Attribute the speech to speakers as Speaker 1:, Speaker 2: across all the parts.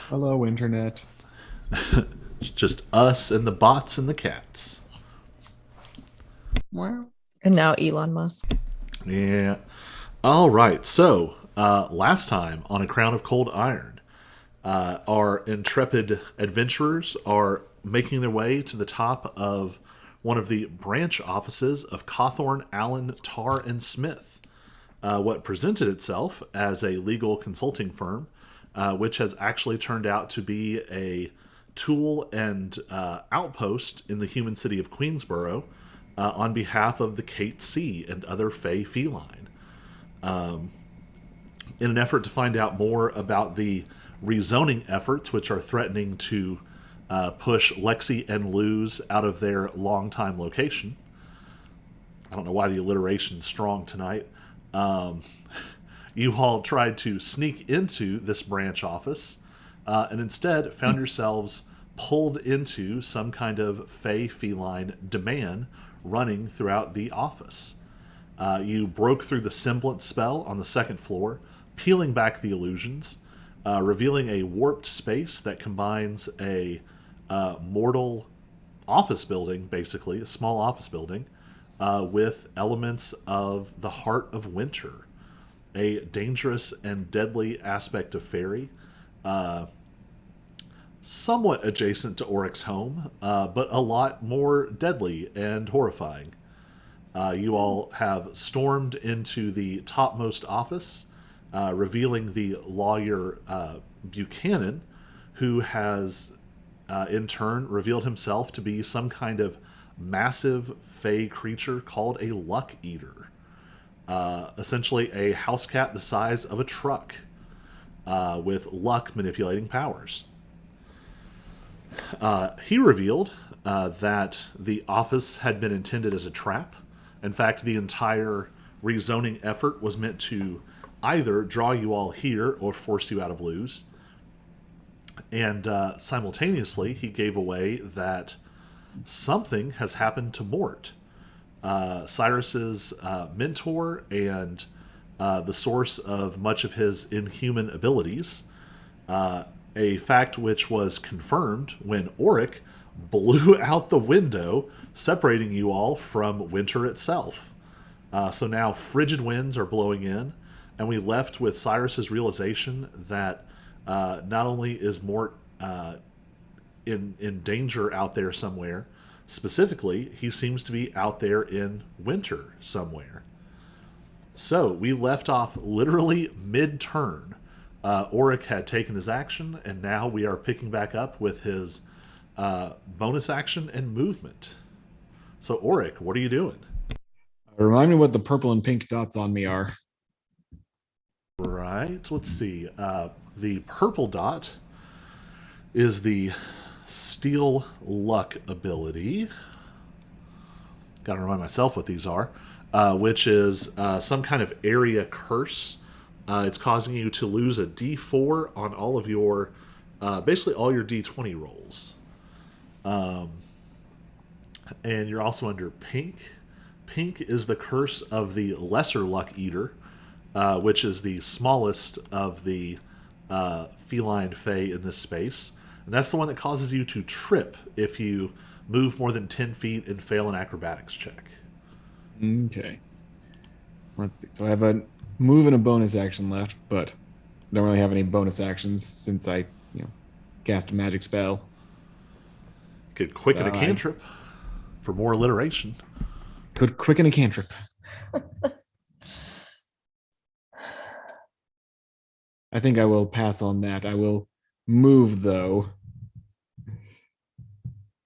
Speaker 1: Hello, Internet.
Speaker 2: Just us and the bots and the cats.
Speaker 1: Well,
Speaker 3: And now Elon Musk.
Speaker 2: Yeah. All right. So, last time on A Crown of Cold Iron, our intrepid adventurers are making their way to the top of one of the branch offices of Cawthorn, Allen, Tarr, and Smith. What presented itself as a legal consulting firm, which has actually turned out to be a tool and outpost in the human city of Queensboro on behalf of the Kate Sea and other Fey feline. In an effort to find out more about the rezoning efforts, which are threatening to push Lexi and Luz out of their longtime location. I don't know why the alliteration's strong tonight. Um, you all tried to sneak into this branch office and instead found yourselves pulled into some kind of fey feline demand running throughout the office. You broke through the semblance spell on the second floor, peeling back the illusions, revealing a warped space that combines a mortal office building, basically, a small office building, with elements of the heart of winter, a dangerous and deadly aspect of fairy, somewhat adjacent to Oryx's home, but a lot more deadly and horrifying. You all have stormed into the topmost office, revealing the lawyer Buchanan, who has in turn revealed himself to be some kind of massive fey creature called a luck eater. Essentially, a house cat the size of a truck with luck manipulating powers. He revealed that the office had been intended as a trap. In fact, the entire rezoning effort was meant to either draw you all here or force you out of Luz. And simultaneously, he gave away that something has happened to Mort, Cyrus's mentor and the source of much of his inhuman abilities. A fact which was confirmed when Auric blew out the window, separating you all from winter itself. So now frigid winds are blowing in, and we left with Cyrus's realization that not only is Mort in danger out there somewhere, specifically, he seems to be out there in winter somewhere. So we left off literally mid turn. Auric had taken his action, and now we are picking back up with his bonus action and movement. So, Auric, what are you doing?
Speaker 1: remind me what the purple and pink dots on me are.
Speaker 2: Right, let's see. The purple dot is the Steel Luck ability. Gotta remind myself what these are, which is some kind of area curse. It's causing you to lose a d4 on all of your, basically all your d20 rolls. And you're also under pink. Pink is the curse of the Lesser Luck Eater, which is the smallest of the feline fae in this space. And that's the one that causes you to trip if you move more than 10 feet and fail an acrobatics check.
Speaker 1: Okay. Let's see. So I have a move and a bonus action left, but I don't really have any bonus actions since I, you know, cast a magic spell.
Speaker 2: Could quicken
Speaker 1: So
Speaker 2: a
Speaker 1: I
Speaker 2: cantrip for more alliteration.
Speaker 1: could quicken a cantrip. I think I will pass on that. I will move though.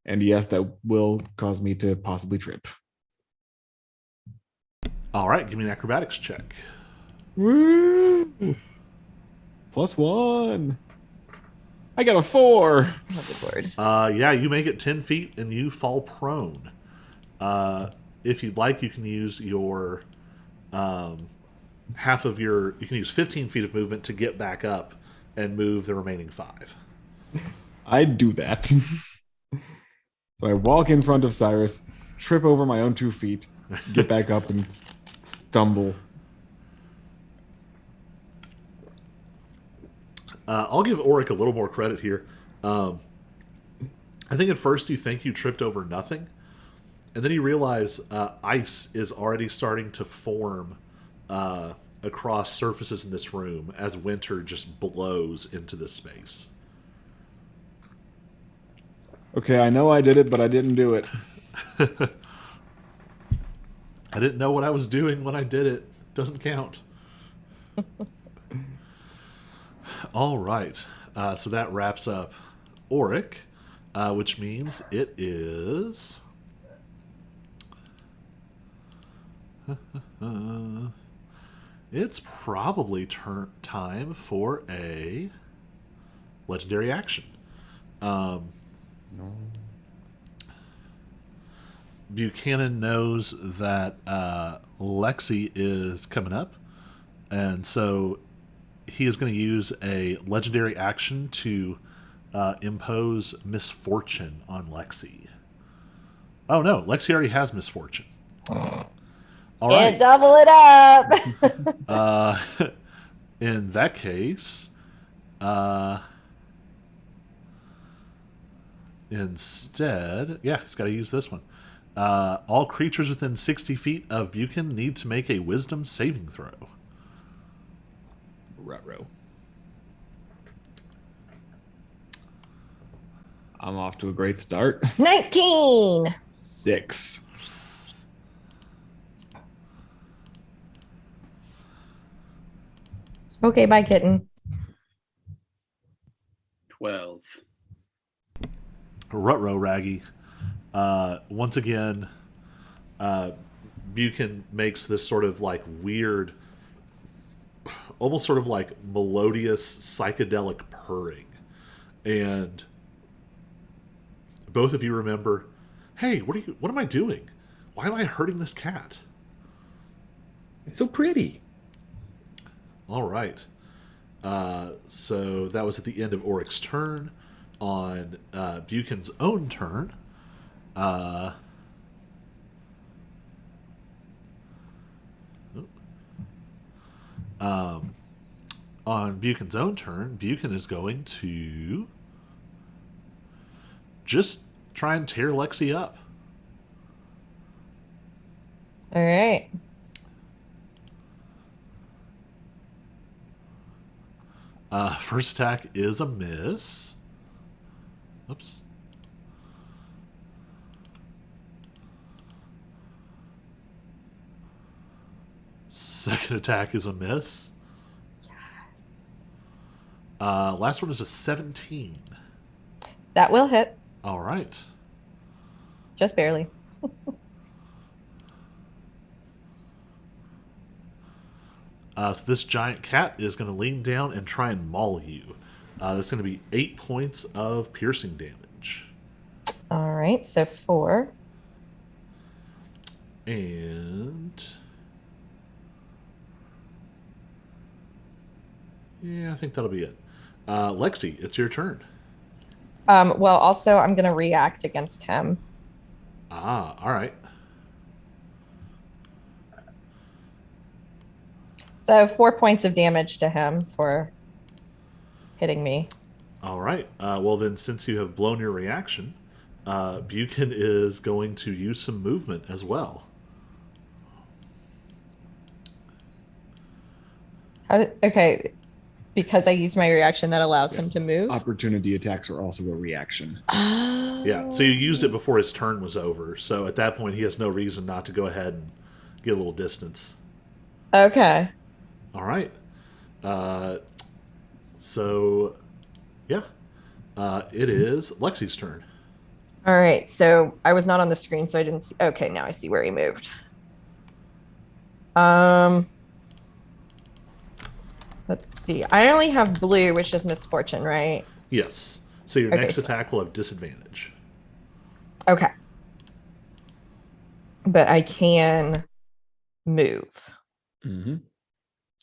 Speaker 1: And yes, that will cause me to possibly trip.
Speaker 2: All right, give me an acrobatics check.
Speaker 1: Woo! +1. I got a 4.
Speaker 3: Oh, good lord.
Speaker 2: Yeah, you make it 10 feet and you fall prone. If you'd like, you can use your half of your. You can use 15 feet of movement to get back up and move the remaining 5.
Speaker 1: I'd do that. So I walk in front of Cyrus, trip over my own 2 feet, get back up and stumble.
Speaker 2: I'll give Auric a little more credit here. Um, I think at first you think you tripped over nothing, and then you realize ice is already starting to form across surfaces in this room as winter just blows into this space.
Speaker 1: Okay, I know I did it, but I didn't do it.
Speaker 2: I didn't know what I was doing when I did it. Doesn't count. All right. So that wraps up Auric, which means it is. It's probably time for a legendary action.
Speaker 1: No.
Speaker 2: Buchanan knows that Lexi is coming up, and so he is going to use a legendary action to impose misfortune on Lexi. Oh no, Lexi already has misfortune. All
Speaker 3: Can't
Speaker 2: right.
Speaker 3: double it up.
Speaker 2: In that case, instead, yeah, he's got to use this one. All creatures within 60 feet of Buchan need to make a wisdom saving throw.
Speaker 1: Ruh-roh. I'm off to a great start.
Speaker 3: 19.
Speaker 1: 6.
Speaker 3: Okay, bye, kitten.
Speaker 4: 12.
Speaker 2: Rutro Raggy. Once again, Buchan makes this sort of like weird, almost sort of like melodious psychedelic purring. And both of you remember, hey, what am I doing? Why am I hurting this cat?
Speaker 1: It's so pretty.
Speaker 2: All right. So that was at the end of Auric's turn. On Buchan's own turn, Buchan is going to just try and tear Lexi up.
Speaker 3: All right.
Speaker 2: First attack is a miss. Oops. Second attack is a miss.
Speaker 3: Yes.
Speaker 2: Last one is a 17.
Speaker 3: That will hit.
Speaker 2: All right.
Speaker 3: Just barely.
Speaker 2: So this giant cat is going to lean down and try and maul you. That's going to be 8 points of piercing damage.
Speaker 3: All right. So 4.
Speaker 2: And yeah, I think that'll be it. Lexi, it's your turn.
Speaker 3: Well, also, I'm going to react against him.
Speaker 2: Ah, all right.
Speaker 3: So 4 points of damage to him for hitting me.
Speaker 2: All right. Well, then, since you have blown your reaction, Buchan is going to use some movement as well.
Speaker 3: Okay. Because I used my reaction, that allows him to move.
Speaker 1: Opportunity attacks are also a reaction.
Speaker 3: Oh.
Speaker 2: Yeah, so you used it before his turn was over. So at that point, he has no reason not to go ahead and get a little distance.
Speaker 3: Okay.
Speaker 2: All right. So, yeah. It is Lexi's turn.
Speaker 3: All right. So I was not on the screen, so I didn't see. Okay, now I see where he moved. Let's see. I only have blue, which is misfortune, right?
Speaker 2: Yes. So your
Speaker 3: Okay,
Speaker 2: next
Speaker 3: so-
Speaker 2: attack will have disadvantage.
Speaker 3: Okay. But I can move.
Speaker 1: Mm-hmm.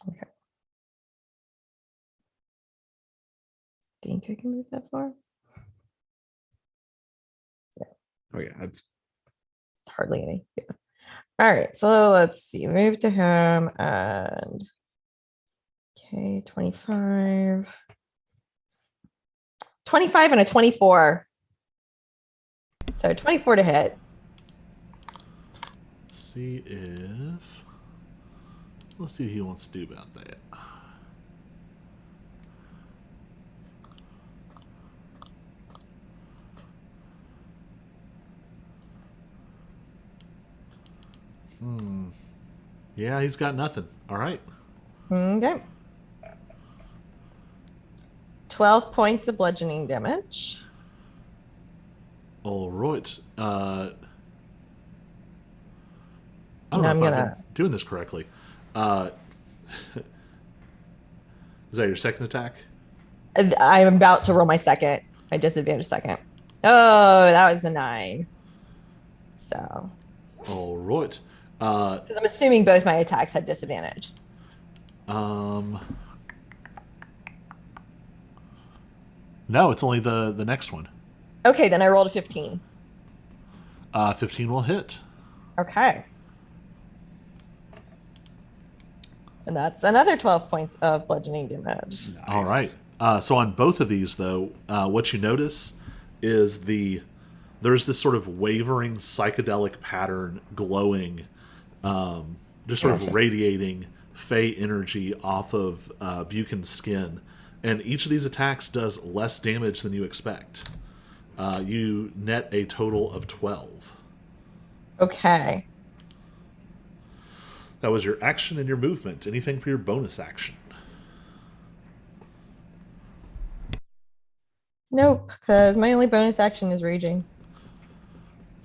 Speaker 3: Okay. Think I can move that far?
Speaker 1: Oh yeah, that's
Speaker 3: Hardly any. Yeah. All right. So let's see. Move to him and okay, 25. 25 and a 24. So 24 to hit.
Speaker 2: See if. Let's see what he wants to do about that. Yeah, he's got nothing. All right.
Speaker 3: Okay. 12 points of bludgeoning damage.
Speaker 2: All right. I don't
Speaker 3: And
Speaker 2: know
Speaker 3: I'm
Speaker 2: if I've
Speaker 3: gonna.
Speaker 2: been doing this correctly. Uh, is that your second attack?
Speaker 3: I'm about to roll my second. My disadvantage second. Oh, that was a 9. So,
Speaker 2: All right.
Speaker 3: because I'm assuming both my attacks had disadvantage.
Speaker 2: Um, no, it's only the next one.
Speaker 3: Okay, then I rolled a 15.
Speaker 2: 15 will hit.
Speaker 3: Okay. And that's another 12 points of bludgeoning damage.
Speaker 1: Nice.
Speaker 2: All right. So on both of these, though, what you notice is there's this sort of wavering psychedelic pattern glowing, just sort of radiating fey energy off of Buchan's skin, and each of these attacks does less damage than you expect. You net a total of 12.
Speaker 3: Okay.
Speaker 2: That was your action and your movement. Anything for your bonus action?
Speaker 3: Nope, because my only bonus action is raging.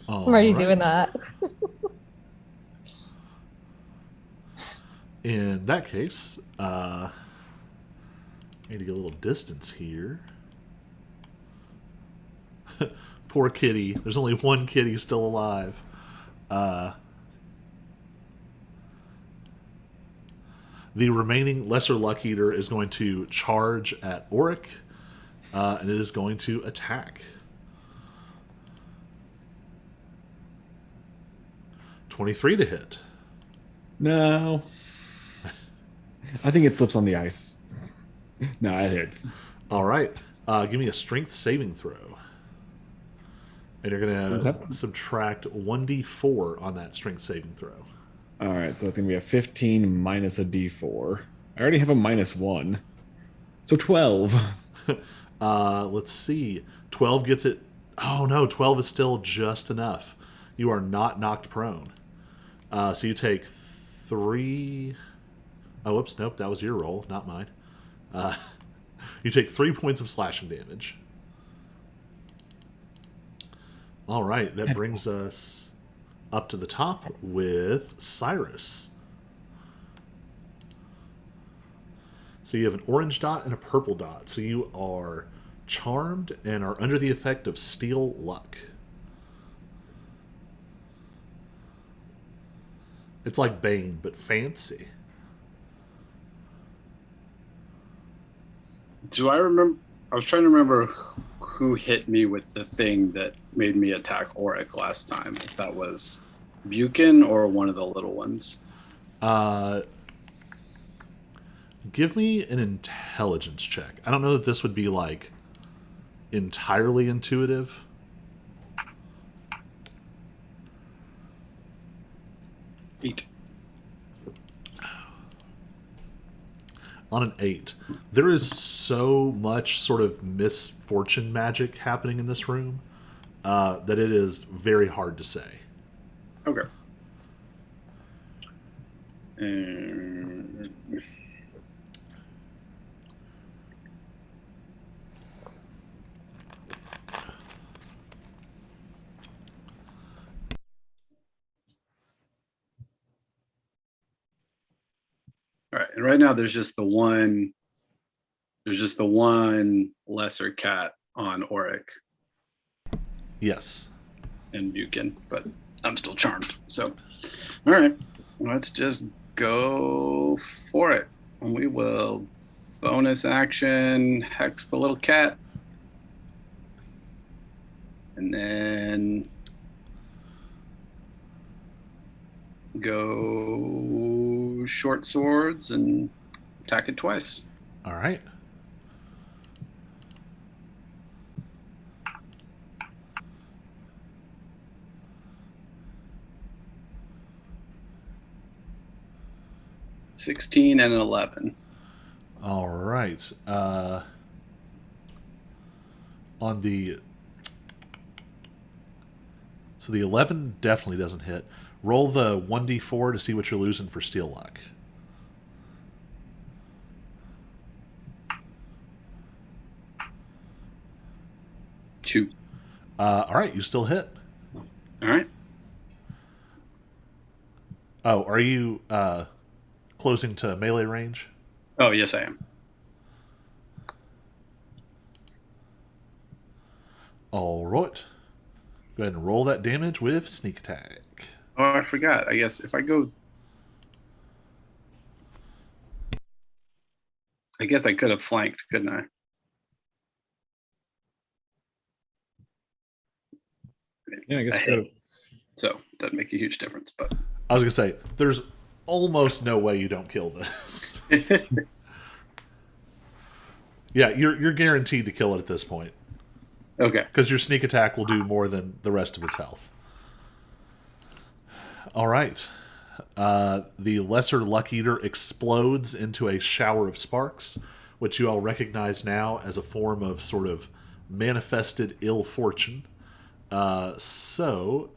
Speaker 3: I'm
Speaker 2: All
Speaker 3: already
Speaker 2: right.
Speaker 3: doing that.
Speaker 2: In that case, I need to get a little distance here. Poor kitty. There's only one kitty still alive. The remaining Lesser Luck Eater is going to charge at Auric, and it is going to attack. 23 to hit.
Speaker 1: No. I think it slips on the ice. No, it hits.
Speaker 2: All right. Give me a strength saving throw. And you're going
Speaker 1: Okay.
Speaker 2: to subtract 1d4 on that strength saving throw.
Speaker 1: All right, so that's gonna be a 15 minus a d4. I already have a -1, so 12.
Speaker 2: Let's see. 12 gets it. Oh no, 12 is still just enough. You are not knocked prone. So you take 3. Oh, whoops, nope, that was your roll, not mine. You take 3 points of slashing damage. All right, that brings us up to the top with Cyrus. So you have an orange dot and a purple dot. So you are charmed and are under the effect of steel luck. It's like Bane, but fancy.
Speaker 4: Do I remember? I was trying to remember who hit me with the thing that made me attack Auric last time. If that was Buchan or one of the little ones.
Speaker 2: Give me an intelligence check. I don't know that this would be like entirely intuitive.
Speaker 4: Eight.
Speaker 2: On an 8, there is so much sort of misfortune magic happening in this room that it is very hard to say.
Speaker 4: Okay. Um, all right, and right now there's just the one. There's just the one lesser cat on Auric
Speaker 2: Yes.
Speaker 4: and Buchan, but I'm still charmed. So, all right, let's just go for it. We will bonus action hex the little cat, and then go short swords and attack it twice.
Speaker 2: All right.
Speaker 4: 16 and an 11.
Speaker 2: All right. On the So the 11 definitely doesn't hit. Roll the 1d4 to see what you're losing for steel luck.
Speaker 4: Two.
Speaker 2: All right, you still hit.
Speaker 4: All right.
Speaker 2: Oh, are you closing to melee range?
Speaker 4: Oh, yes, I am.
Speaker 2: All right. Go ahead and roll that damage with sneak attack.
Speaker 4: Oh, I forgot. I guess if I go. I guess I could have flanked, couldn't I?
Speaker 1: Yeah, I guess
Speaker 4: I
Speaker 1: you could've.
Speaker 4: So it doesn't make a huge difference, but.
Speaker 2: I was gonna say there's almost no way you don't kill this. Yeah, you're guaranteed to kill it at this point
Speaker 4: Okay.
Speaker 2: because your sneak attack will do more than the rest of its health. All right. The lesser luck eater explodes into a shower of sparks, which you all recognize now as a form of sort of manifested ill fortune. So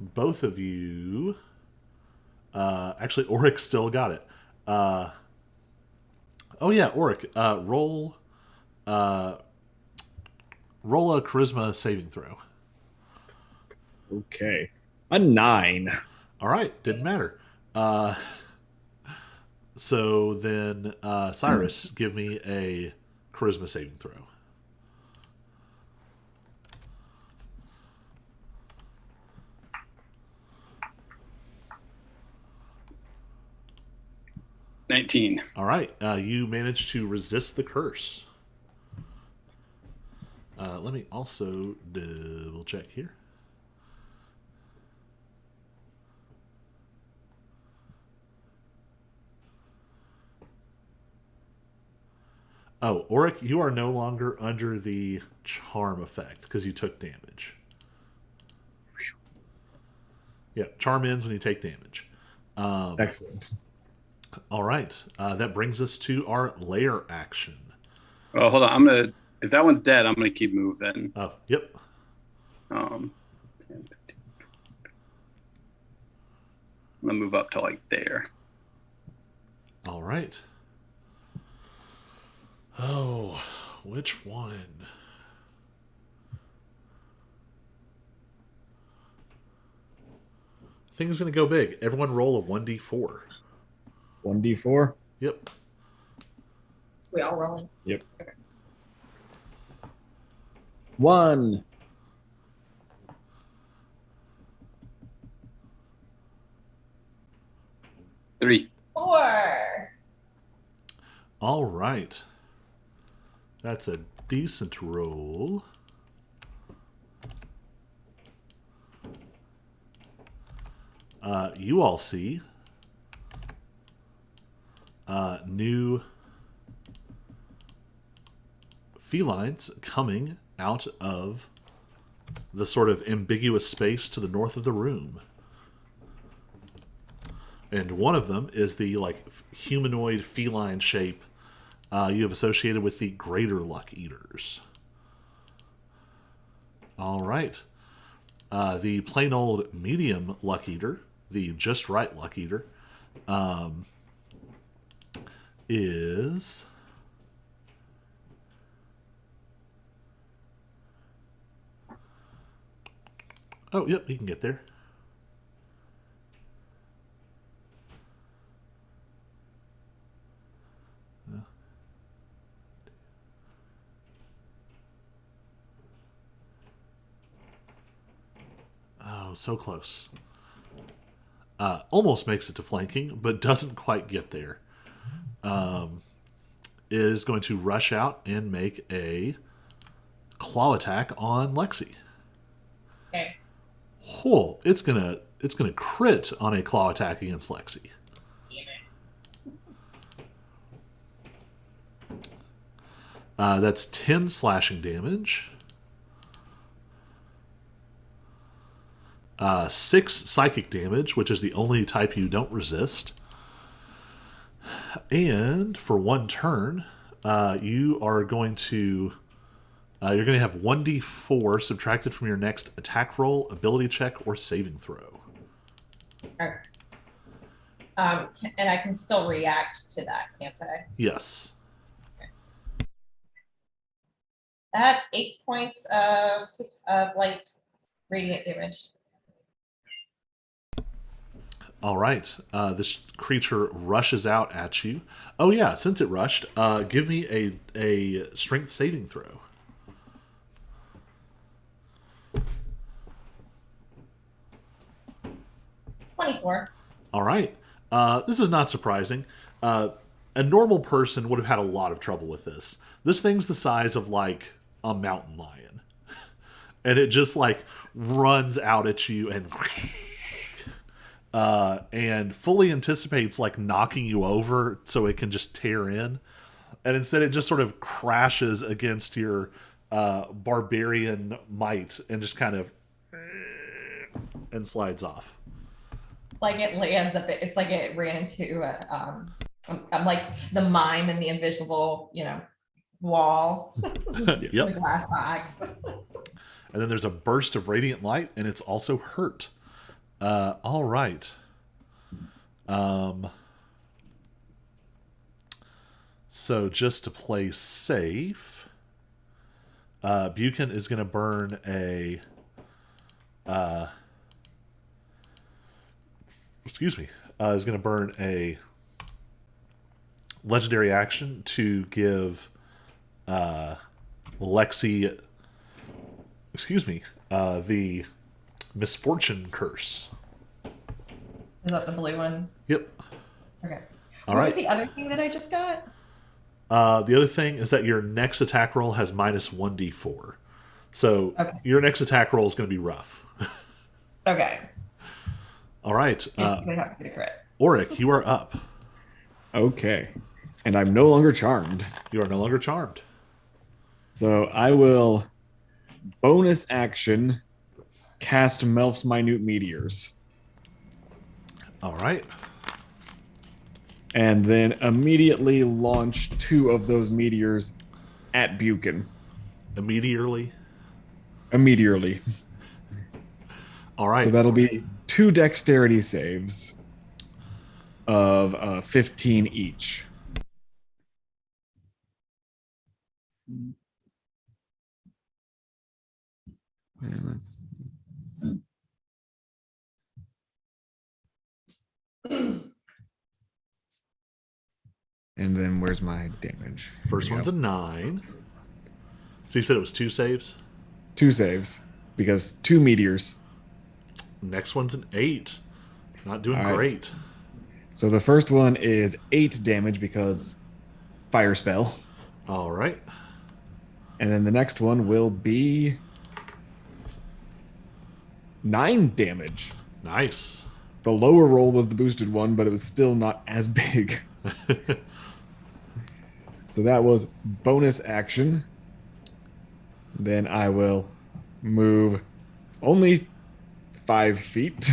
Speaker 2: both of you, actually, Oric still got it. Oh yeah, Oric, roll a charisma saving throw.
Speaker 1: Okay. A 9.
Speaker 2: All right, didn't matter. So then, Cyrus, give me a charisma saving throw.
Speaker 4: $19.
Speaker 2: All right, you managed to resist the curse. Let me also double check here. Oh, Oric, you are no longer under the charm effect because you took damage. Yeah, charm ends when you take damage.
Speaker 1: Excellent.
Speaker 2: All right, that brings us to our lair action.
Speaker 4: Oh, hold on. If that one's dead, I'm gonna keep moving.
Speaker 2: Oh, yep.
Speaker 4: 10, 15. I'm gonna move up to like there.
Speaker 2: All right. Oh, which one? I think it's going to go big. Everyone roll a 1d4.
Speaker 1: 1d4.
Speaker 2: Yep.
Speaker 3: We all rolling.
Speaker 1: Yep. 1.
Speaker 4: 3.
Speaker 3: 4.
Speaker 2: All right. That's a decent roll. You all see new felines coming out of the sort of ambiguous space to the north of the room. And one of them is the like humanoid feline shape you have associated with the greater luck eaters. All right. The plain old medium luck eater, the just right luck eater, is oh, yep, he can get there. Oh, so close. Almost makes it to flanking, but doesn't quite get there. Is going to rush out and make a claw attack on Lexi.
Speaker 3: Okay.
Speaker 2: Oh, it's gonna crit on a claw attack against Lexi. That's 10 slashing damage. 6 psychic damage, which is the only type you don't resist. And for one turn, you are going to you're going to have 1d4 subtracted from your next attack roll, ability check, or saving throw.
Speaker 3: Okay. And I can still react to that, can't I?
Speaker 2: Yes.
Speaker 3: That's 8 points of light radiant damage.
Speaker 2: All right. This creature rushes out at you. Oh yeah, since it rushed, give me a strength saving throw.
Speaker 3: 24.
Speaker 2: All right. This is not surprising. A normal person would have had a lot of trouble with this. This thing's the size of like a mountain lion, and it just like runs out at you and fully anticipates like knocking you over so it can just tear in, and instead it just sort of crashes against your barbarian might and just kind of and slides off.
Speaker 3: It's like it lands up. It's like it ran into I'm like the mime in the invisible, wall.
Speaker 2: Yep.
Speaker 3: The glass box.
Speaker 2: And then there's a burst of radiant light, and it's also hurt. All right. So just to play safe, Buchan is going to burn a. Is going to burn a legendary action to give Lexi. The misfortune curse.
Speaker 3: Is that the blue one?
Speaker 2: Yep.
Speaker 3: Okay.
Speaker 2: All
Speaker 3: What
Speaker 2: right.
Speaker 3: was the other thing that I just got?
Speaker 2: The other thing is that your next attack roll has minus 1d4. So
Speaker 3: Okay.
Speaker 2: your next attack roll is going to be rough.
Speaker 3: Okay.
Speaker 2: All right.
Speaker 3: It's gonna have to be a crit.
Speaker 2: Auric, you are up.
Speaker 1: Okay. And I'm no longer charmed.
Speaker 2: You are no longer charmed.
Speaker 1: So I will bonus action cast Melf's Minute Meteors.
Speaker 2: All right.
Speaker 1: And then immediately launch 2 of those meteors at Buchan.
Speaker 2: Immediately.
Speaker 1: Immediately.
Speaker 2: All right.
Speaker 1: So that'll be 2 dexterity saves of 15 each. And let's And then where's my damage?
Speaker 2: First
Speaker 1: Here we
Speaker 2: one's a
Speaker 1: go.
Speaker 2: 9. So you said it was 2 saves?
Speaker 1: 2 saves because 2 meteors.
Speaker 2: Next one's an 8. Not doing
Speaker 1: All right.
Speaker 2: great.
Speaker 1: So the first one is 8 damage because fire spell.
Speaker 2: All right.
Speaker 1: And then the next one will be 9 damage.
Speaker 2: Nice.
Speaker 1: The lower roll was the boosted one, but it was still not as big. So that was bonus action. Then I will move only 5 feet.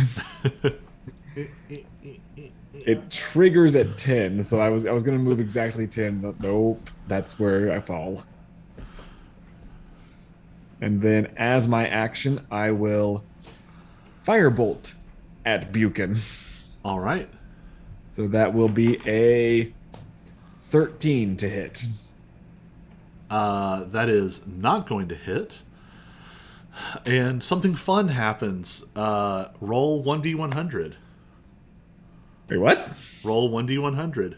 Speaker 1: It triggers at 10, so I was going to move exactly 10. But nope, that's where I fall. And then as my action, I will firebolt at Buchan.
Speaker 2: All right.
Speaker 1: So that will be a 13 to hit.
Speaker 2: That is not going to hit. And something fun happens. Roll 1d100.
Speaker 1: Wait, what?
Speaker 2: Roll 1d100.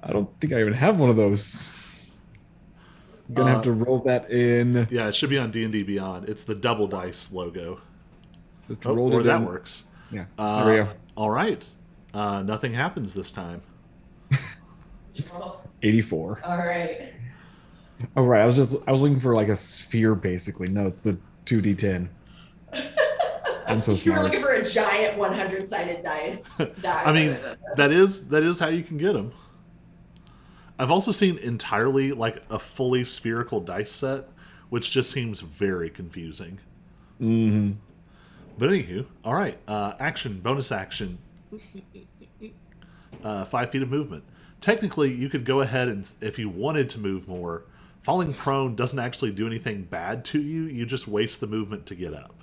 Speaker 1: I don't think I even have one of those. I'm gonna have to roll that in.
Speaker 2: Yeah, it should be on D&D Beyond. It's the double dice logo.
Speaker 1: Just
Speaker 2: Oh,
Speaker 1: roll
Speaker 2: or
Speaker 1: it
Speaker 2: that
Speaker 1: in.
Speaker 2: works.
Speaker 1: Yeah, there we go.
Speaker 2: All right. Nothing happens this time.
Speaker 1: 84.
Speaker 3: All right.
Speaker 1: Oh right, I was looking for like a sphere basically. No, it's the 2d10. I'm so
Speaker 3: You were
Speaker 1: smart.
Speaker 3: looking for a giant 100-sided dice.
Speaker 2: I mean, that is how you can get them. I've also seen entirely like a fully spherical dice set, which just seems very confusing.
Speaker 1: Mm-hmm.
Speaker 2: But anywho, all right. Action, bonus action. 5 feet of movement. Technically, you could go ahead and, if you wanted to move more, falling prone doesn't actually do anything bad to you. You just waste the movement to get up.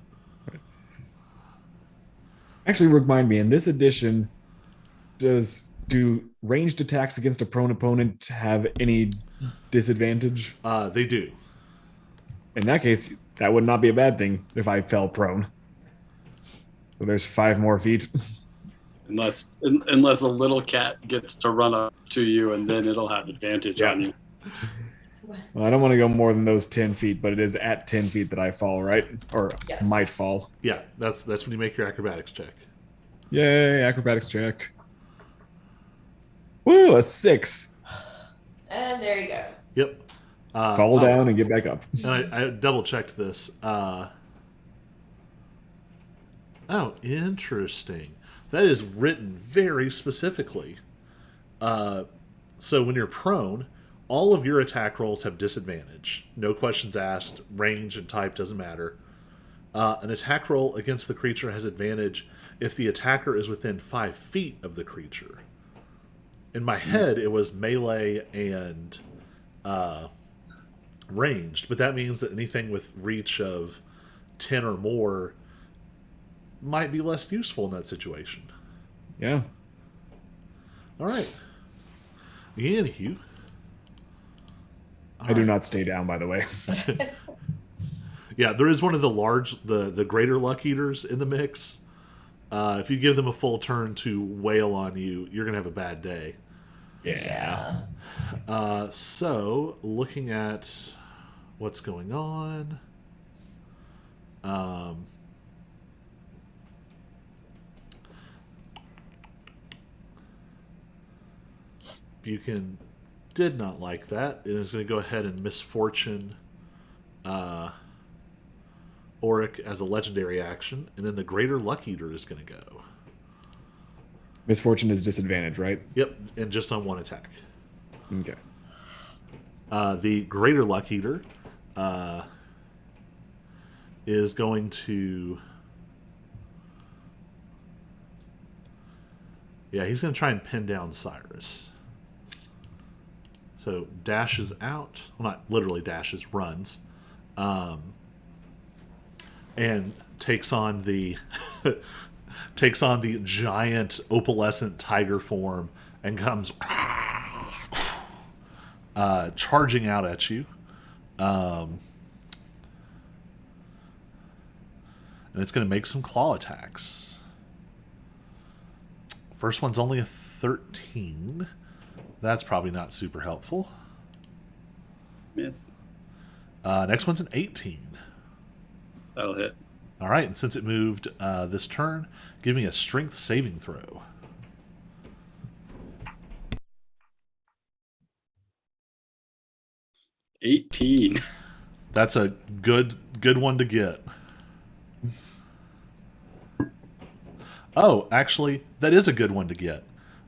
Speaker 1: Actually, remind me, in this edition, do ranged attacks against a prone opponent have any disadvantage?
Speaker 2: They do.
Speaker 1: In that case, that would not be a bad thing if I fell prone. So there's 5 more feet.
Speaker 4: Unless a little cat gets to run up to you, and then it'll have advantage on you.
Speaker 1: Well, I don't want to go more than those 10 feet, but it is at 10 feet that I fall, right? Or
Speaker 3: Yes.
Speaker 1: might fall.
Speaker 2: Yeah, that's when you make your acrobatics check.
Speaker 1: Yay, acrobatics check. Woo, a 6.
Speaker 3: And there you go.
Speaker 2: Yep.
Speaker 1: Fall down and get back up.
Speaker 2: And I double checked this. Oh, interesting. That is written very specifically. So when you're prone, all of your attack rolls have disadvantage. No questions asked. Range and type doesn't matter. An attack roll against the creature has advantage if the attacker is within 5 feet of the creature. In my head, it was melee and ranged, but that means that anything with reach of 10 or more might be less useful in that situation.
Speaker 1: Yeah.
Speaker 2: All right. Anywho.
Speaker 1: I do not stay down, by the way.
Speaker 2: Yeah, there is one of the greater luck eaters in the mix. If you give them a full turn to wail on you, you're going to have a bad day.
Speaker 1: Yeah.
Speaker 2: So, looking at what's going on. Buchan did not like that. It is going to go ahead and misfortune Auric as a legendary action, and then the Greater Luck Eater is going to go.
Speaker 1: Misfortune is disadvantage, right?
Speaker 2: Yep, and just on 1 attack.
Speaker 1: Okay.
Speaker 2: The Greater Luck Eater is going to... Yeah, he's going to try and pin down Cyrus. So dashes out. Well, not literally dashes, runs. And takes on the takes on the giant opalescent tiger form and comes charging out at you. And it's going to make some claw attacks. First one's only a 13. That's probably not super helpful.
Speaker 4: Miss.
Speaker 2: Next one's an 18.
Speaker 4: That'll hit.
Speaker 2: All right, and since it moved this turn, give me a strength saving throw.
Speaker 4: $18.
Speaker 2: That's a good one to get. Oh, actually, that is a good one to get.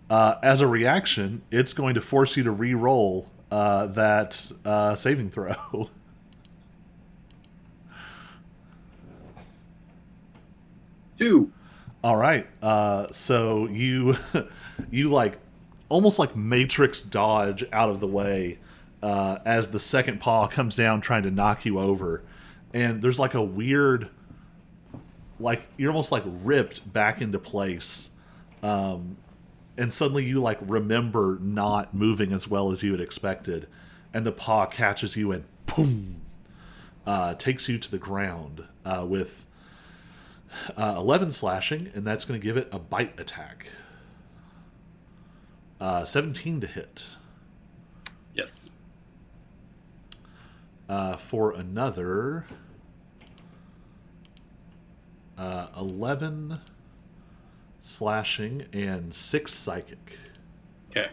Speaker 2: As a reaction, it's going to force you to re-roll that saving throw.
Speaker 4: Two.
Speaker 2: All right. So you like almost like Matrix dodge out of the way as the second paw comes down trying to knock you over, and there's like a weird, like you're almost like ripped back into place, and suddenly you like remember not moving as well as you had expected, and the paw catches you and boom, takes you to the ground with 11 slashing, and that's going to give it a bite attack. 17 to hit.
Speaker 4: Yes.
Speaker 2: For another 11 slashing and 6 psychic.
Speaker 4: Okay.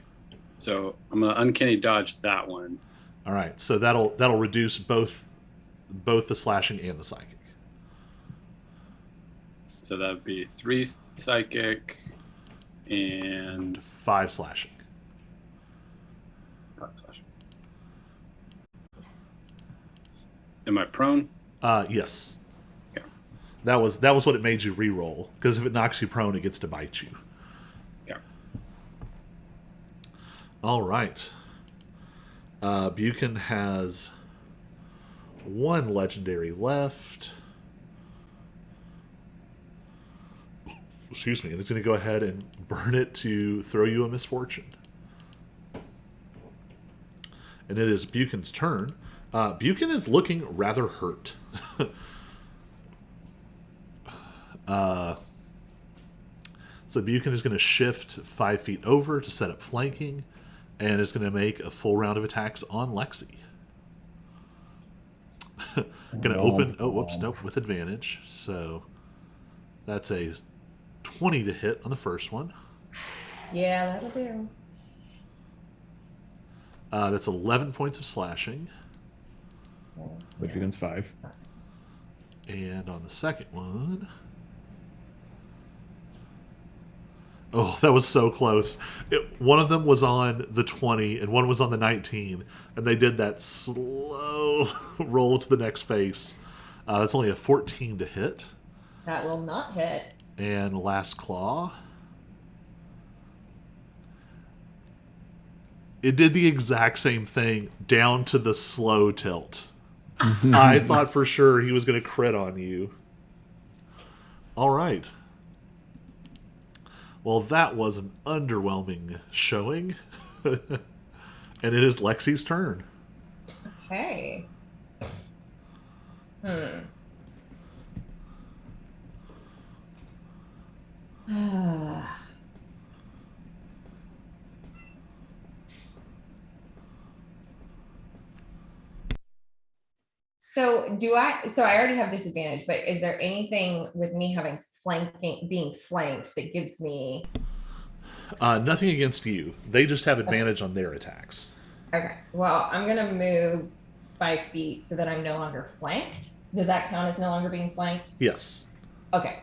Speaker 4: So I'm gonna uncanny dodge that one.
Speaker 2: All right, so that'll reduce both the slashing and the psychic.
Speaker 4: So that would be 3 psychic and
Speaker 2: 5 slashing.
Speaker 4: 5 slashing. Am I prone?
Speaker 2: Yes.
Speaker 4: Okay.
Speaker 2: That was what it made you re-roll, because if it knocks you prone, it gets to bite you.
Speaker 4: Okay.
Speaker 2: All right. Buchan has one legendary left. Excuse me. And it's going to go ahead and burn it to throw you a misfortune. And it is Buchan's turn. Buchan is looking rather hurt. So Buchan is going to shift 5 feet over to set up flanking, and is going to make a full round of attacks on Lexi. Going to open. Oh, whoops, nope, with advantage. So that's a 20 to hit on the first one.
Speaker 3: Yeah, that'll do.
Speaker 2: That's 11 points of slashing.
Speaker 1: Which becomes 5.
Speaker 2: And on the second one. Oh, that was so close. One of them was on the 20 and one was on the 19. And they did that slow roll to the next face. That's only a 14 to hit.
Speaker 3: That will not hit.
Speaker 2: And last claw. It did the exact same thing down to the slow tilt. I thought for sure he was going to crit on you. All right. Well, that was an underwhelming showing. And it is Lexi's turn.
Speaker 3: Okay. So I already have disadvantage, but is there anything with me having being flanked that gives me?
Speaker 2: Nothing against you. They just have advantage on their attacks.
Speaker 3: Okay. Well, I'm gonna move 5 feet so that I'm no longer flanked. Does that count as no longer being flanked?
Speaker 2: Yes.
Speaker 3: Okay.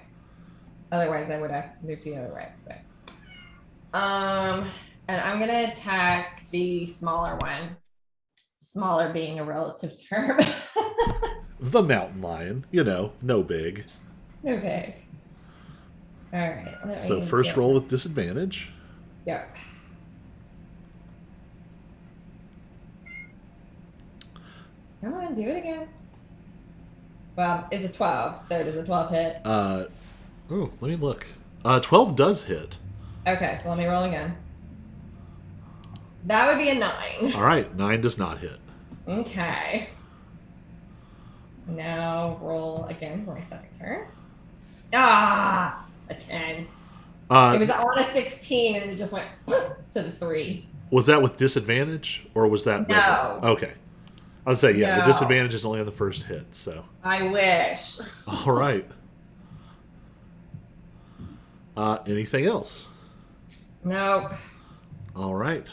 Speaker 3: Otherwise, I would have moved the other way. Okay. And I'm gonna attack the smaller one. Smaller being a relative term.
Speaker 2: The mountain lion, no big.
Speaker 3: Okay. All right.
Speaker 2: So first roll with disadvantage.
Speaker 3: Yep. Come on, do it again. Well, it's a 12, so does a 12 hit?
Speaker 2: Oh, let me look. 12 does hit.
Speaker 3: Okay, so let me roll again. That would be a 9.
Speaker 2: All right, 9 does not hit.
Speaker 3: Okay. Now roll again for my second turn. A 10. It was on a 16 and it just went to the 3.
Speaker 2: Was that with disadvantage or was that?
Speaker 3: No.
Speaker 2: Okay. I was say yeah.
Speaker 3: No.
Speaker 2: The disadvantage is only on the first hit. So.
Speaker 3: I wish.
Speaker 2: All right. Anything else?
Speaker 3: Nope.
Speaker 2: All right.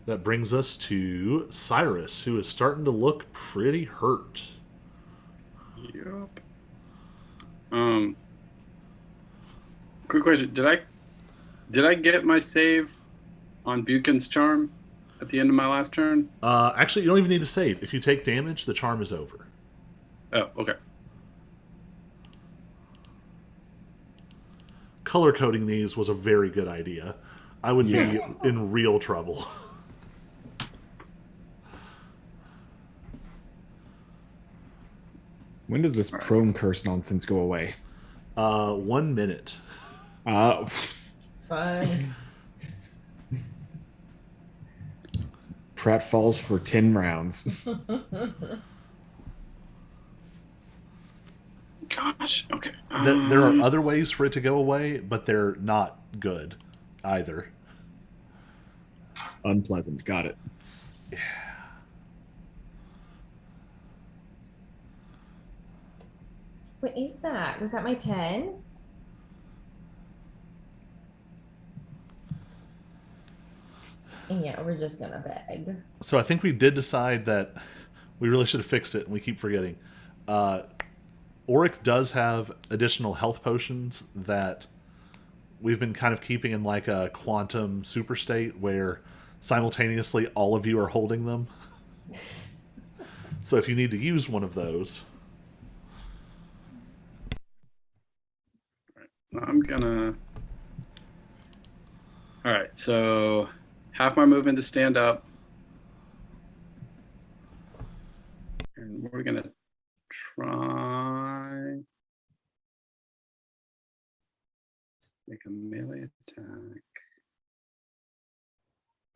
Speaker 2: That brings us to Cyrus, who is starting to look pretty hurt.
Speaker 4: Yep. Quick question: Did I get my save on Buchan's charm at the end of my last turn?
Speaker 2: Actually, you don't even need to save. If you take damage, the charm is over.
Speaker 4: Oh, okay.
Speaker 2: Color coding these was a very good idea. I would be in real trouble.
Speaker 1: When does this prone curse nonsense go away?
Speaker 2: 1 minute.
Speaker 3: Fun.
Speaker 1: Pratt falls for 10 rounds.
Speaker 4: Gosh. Okay.
Speaker 2: There are other ways for it to go away, but they're not good either.
Speaker 1: Unpleasant. Got it.
Speaker 2: Yeah.
Speaker 3: What is that? Was that my pen? Yeah, we're just gonna beg.
Speaker 2: So I think we did decide that we really should have fixed it, and we keep forgetting. Auric does have additional health potions that we've been kind of keeping in like a quantum super state where simultaneously all of you are holding them. So if you need to use one of those.
Speaker 4: I'm gonna All right, so half my movement to stand up. And we're going to try make a melee attack.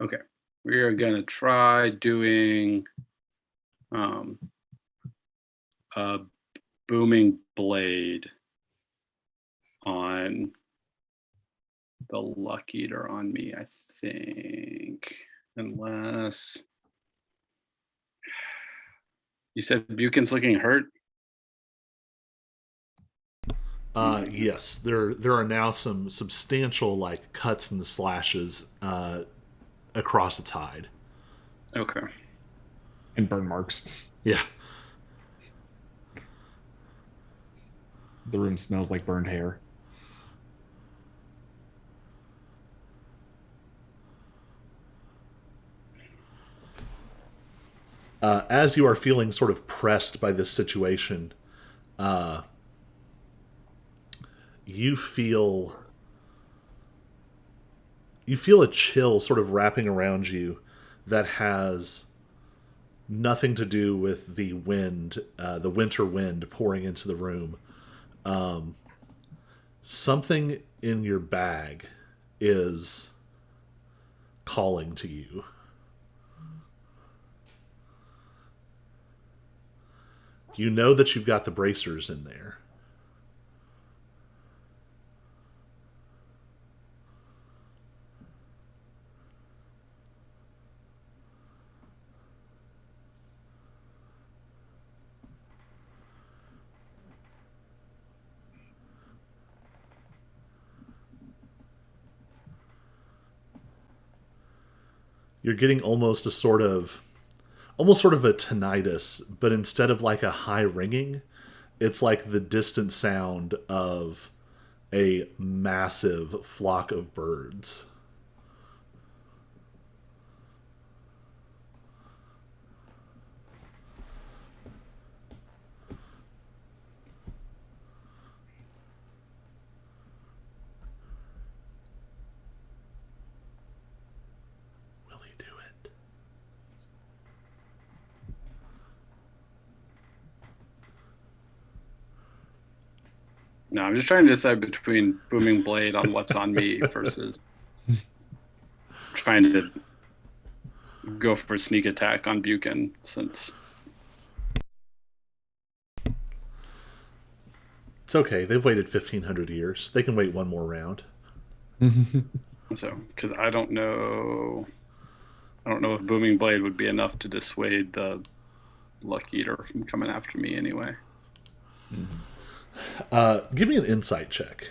Speaker 4: Okay, we are going to try doing a booming blade on the Luck Eater on me, I think. Unless you said Buchan's looking hurt.
Speaker 2: Yes, there are now some substantial like cuts and slashes across its hide.
Speaker 4: Okay.
Speaker 1: And burn marks.
Speaker 2: Yeah.
Speaker 1: The room smells like burned hair.
Speaker 2: As you are feeling sort of pressed by this situation, you feel a chill sort of wrapping around you that has nothing to do with the wind, the winter wind pouring into the room. Something in your bag is calling to you. You know that you've got the bracers in there. You're getting almost sort of a tinnitus, but instead of like a high ringing, it's like the distant sound of a massive flock of birds. Will he do it?
Speaker 4: No, I'm just trying to decide between booming blade on what's on me versus trying to go for sneak attack on Buchan since
Speaker 2: It's okay. They've waited 1,500 years. They can wait one more round.
Speaker 4: so because I don't know if booming blade would be enough to dissuade the Luck Eater from coming after me anyway.
Speaker 2: Give me an insight check.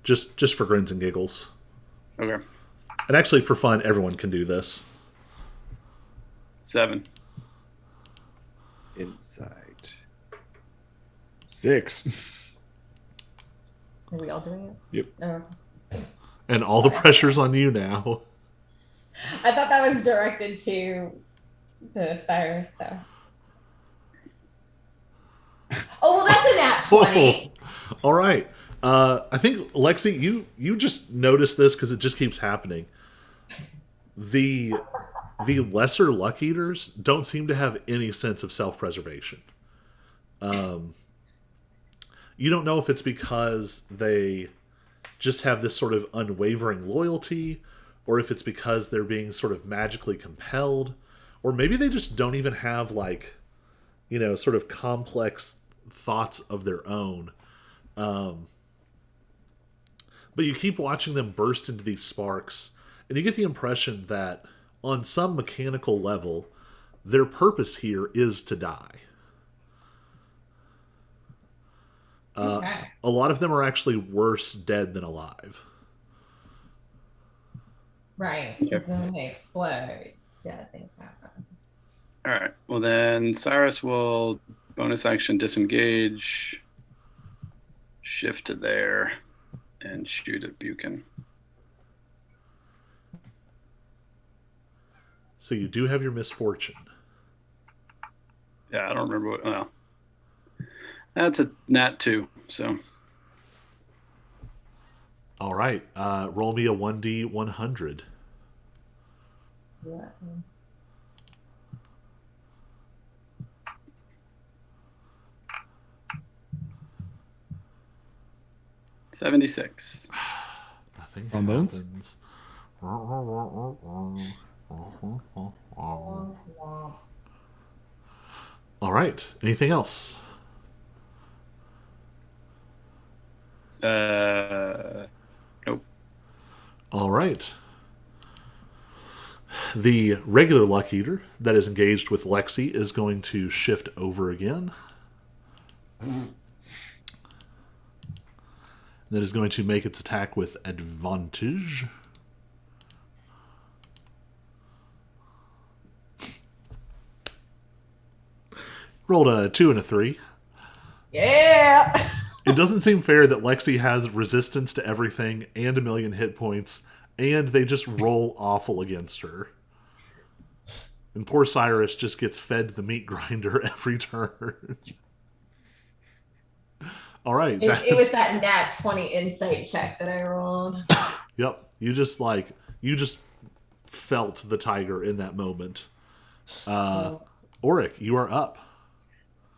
Speaker 2: Just for grins and giggles.
Speaker 4: Okay.
Speaker 2: And actually, for fun, everyone can do this.
Speaker 4: 7.
Speaker 1: Insight. 6.
Speaker 3: Are we all doing it?
Speaker 1: Yep.
Speaker 3: Oh.
Speaker 2: And all the pressure's on you now.
Speaker 3: I thought that was directed to Cyrus, though. Oh, well, that's a nat 20.
Speaker 2: All right. I think, Lexi, you just noticed this because it just keeps happening. The lesser Luck Eaters don't seem to have any sense of self-preservation. You don't know if it's because they just have this sort of unwavering loyalty, or if it's because they're being sort of magically compelled, or maybe they just don't even have like, sort of complex thoughts of their own. But you keep watching them burst into these sparks, and you get the impression that on some mechanical level, their purpose here is to die.
Speaker 3: Okay.
Speaker 2: A lot of them are actually worse dead than alive.
Speaker 3: Right.
Speaker 4: Yep.
Speaker 3: When they explode, yeah, things happen.
Speaker 4: All right. Well, then Cyrus will bonus action disengage, shift to there, and shoot at Buchan.
Speaker 2: So you do have your misfortune.
Speaker 4: Yeah, I don't remember what. Well, that's a nat 2. So
Speaker 2: All right. Roll me a 1d100.
Speaker 3: Yeah.
Speaker 4: 76.
Speaker 2: Nothing
Speaker 1: Trombones?
Speaker 2: happens. All right. Anything else?
Speaker 4: Nope.
Speaker 2: All right. The regular Luck Eater that is engaged with Lexi is going to shift over again. That is going to make its attack with advantage. Rolled a 2 and a 3.
Speaker 3: Yeah.
Speaker 2: It doesn't seem fair that Lexi has resistance to everything and a million hit points, and they just roll awful against her. And poor Cyrus just gets fed the meat grinder every turn. All right.
Speaker 3: It was that nat 20 insight check that I rolled.
Speaker 2: Yep. You just felt the tiger in that moment. Auric, you are up.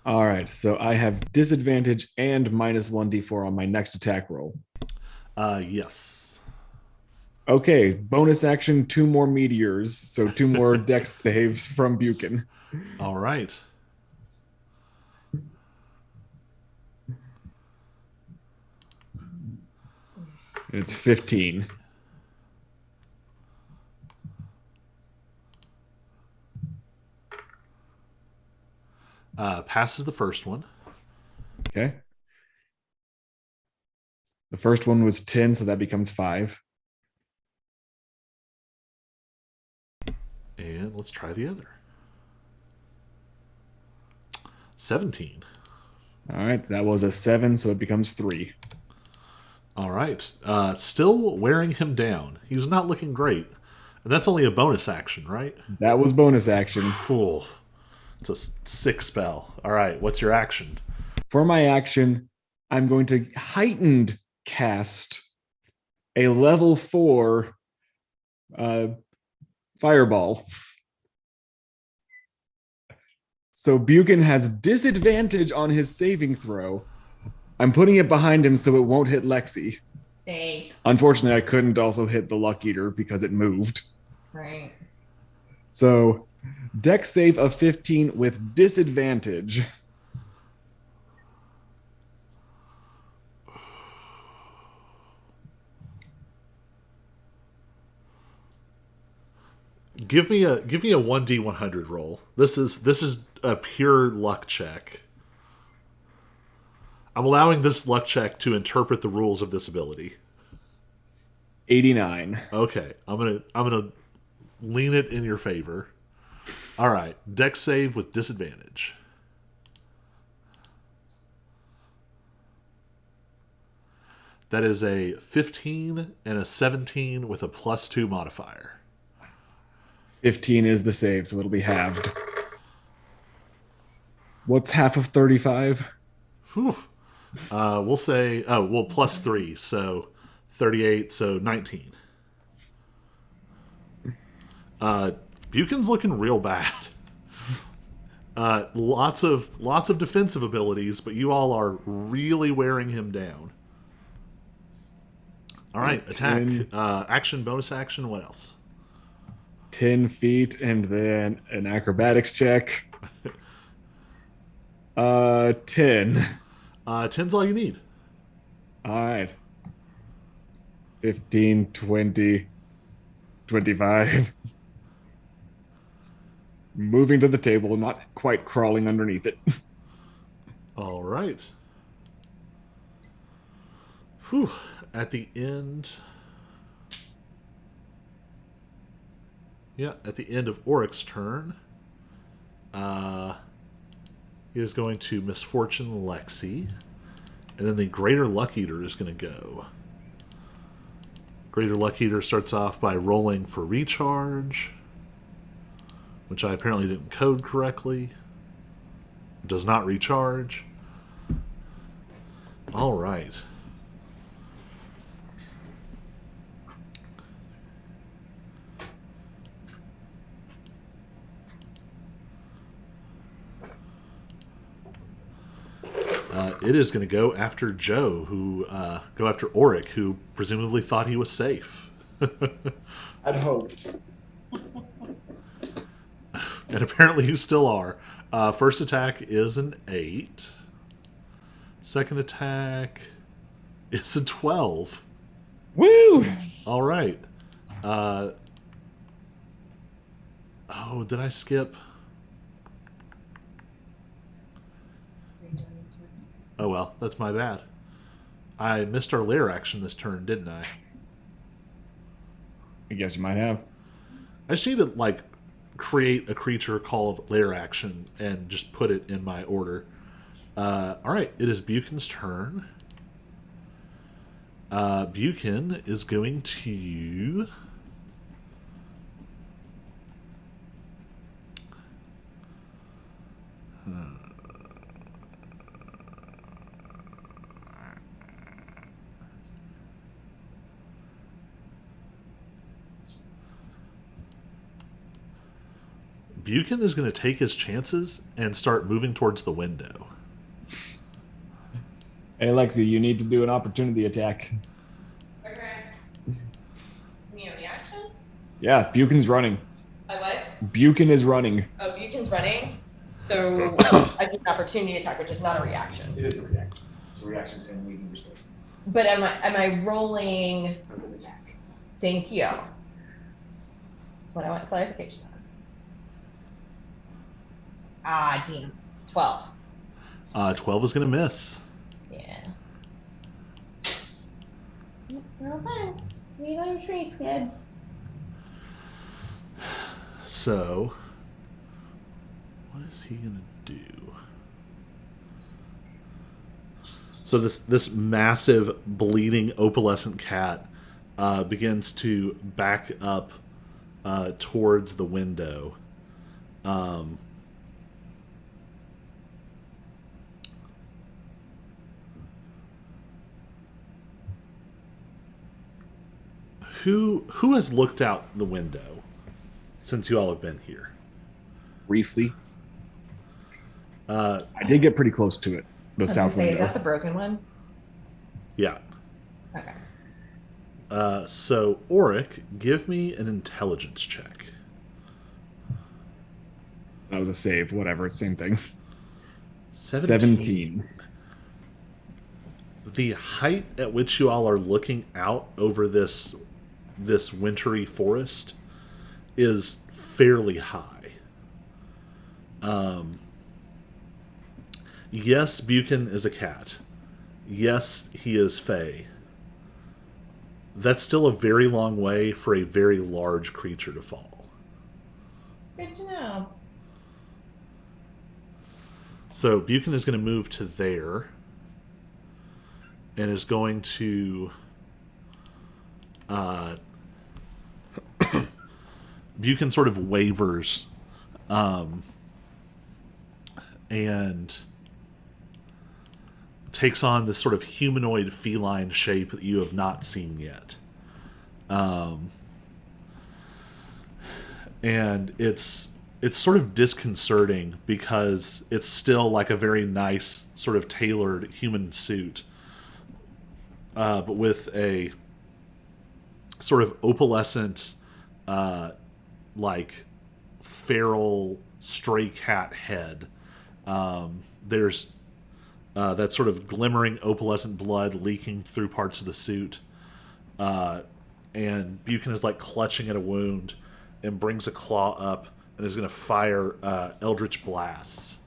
Speaker 1: All right, so I have disadvantage and minus 1d4 on my next attack roll.
Speaker 2: Yes.
Speaker 1: Okay, bonus action, 2 more meteors, so 2 more dex saves from Buchan.
Speaker 2: All right.
Speaker 1: It's 15.
Speaker 2: Passes the first one.
Speaker 1: Okay. The first one was 10, so that becomes 5.
Speaker 2: And let's try the other. 17.
Speaker 1: All right, that was a 7, so it becomes 3.
Speaker 2: All right. Still wearing him down. He's not looking great. And that's only a bonus action, right?
Speaker 1: That was bonus action.
Speaker 2: Cool. It's a 6 spell. All right. What's your action?
Speaker 1: For my action, I'm going to heightened cast a level 4 fireball. So Buchan has disadvantage on his saving throw. I'm putting it behind him so it won't hit Lexi.
Speaker 3: Thanks.
Speaker 1: Unfortunately, I couldn't also hit the Luck Eater because it moved.
Speaker 3: Right.
Speaker 1: So dex save of 15 with disadvantage.
Speaker 2: Give me a 1d100 roll. This is a pure luck check. I'm allowing this luck check to interpret the rules of this ability.
Speaker 1: 89.
Speaker 2: Okay, I'm gonna lean it in your favor. All right, dex save with disadvantage. That is a 15 and a 17 with a +2 modifier.
Speaker 1: 15 is the save, so it'll be halved. What's half of 35?
Speaker 2: Whew. We'll say, +3, so 38, so 19. Buchan's looking real bad. Lots of defensive abilities, but you all are really wearing him down. All right, attack.
Speaker 1: 10.
Speaker 2: Action, bonus action, what else?
Speaker 1: 10 feet, and then an acrobatics check. 10.
Speaker 2: 10's all you need.
Speaker 1: All right. 15, 20, 25. Moving to the table, not quite crawling underneath it.
Speaker 2: All right. Whew. At the end... Yeah, at the end of Auric's turn, he is going to Misfortune Lexi, and then the Greater Luck Eater is going to go. Greater Luck Eater starts off by rolling for recharge, which I apparently didn't code correctly. Does not recharge. All right. it is going to go after Joe, go after Auric, who presumably thought he was safe.
Speaker 1: I'd hoped.
Speaker 2: And apparently you still are. First attack is an 8. Second attack is a 12.
Speaker 1: Woo!
Speaker 2: All right. Oh, did I skip? Oh well, that's my bad. I missed our lair action this turn, didn't I?
Speaker 1: I guess you might have.
Speaker 2: I just need to create a creature called lair action and just put it in my order. All right, it is Buchan's turn. Buchan is going to Buchan is going to take his chances and start moving towards the window.
Speaker 1: Hey, Lexi, you need to do an opportunity attack.
Speaker 3: Okay. Me a reaction?
Speaker 1: Yeah, Buchan's running.
Speaker 3: I what?
Speaker 1: Buchan is running.
Speaker 3: Oh, Buchan's running. So I do an opportunity attack, which is not a reaction.
Speaker 1: It is a reaction. So reaction is him leaving your space.
Speaker 3: But am I rolling?
Speaker 1: As an attack.
Speaker 3: Thank you. That's what I want clarification on. Ah, damn. 12.
Speaker 2: 12 is going to miss.
Speaker 3: Yeah. Well done. You know your treats, kid.
Speaker 2: So, what is he going to do? So this massive bleeding opalescent cat begins to back up towards the window. Who has looked out the window since you all have been here?
Speaker 1: Briefly. I did get pretty close to it. The
Speaker 3: I was
Speaker 1: south
Speaker 3: gonna say,
Speaker 1: window.
Speaker 3: is that the broken one?
Speaker 2: Yeah.
Speaker 3: Okay.
Speaker 2: So, Auric, give me an intelligence check.
Speaker 1: That was a save. Whatever. Same thing.
Speaker 2: 17. The height at which you all are looking out over this wintry forest is fairly high. Yes, Buchan is a cat. Yes, he is fey. That's still a very long way for a very large creature to fall.
Speaker 3: Good to know.
Speaker 2: So Buchan is going to move to there and is going to Buchan sort of wavers and takes on this sort of humanoid feline shape that you have not seen yet. And it's sort of disconcerting because it's still like a very nice sort of tailored human suit, but with a sort of opalescent, like feral stray cat head. There's that sort of glimmering opalescent blood leaking through parts of the suit. And Buchan is like clutching at a wound and brings a claw up and is going to fire Eldritch Blasts.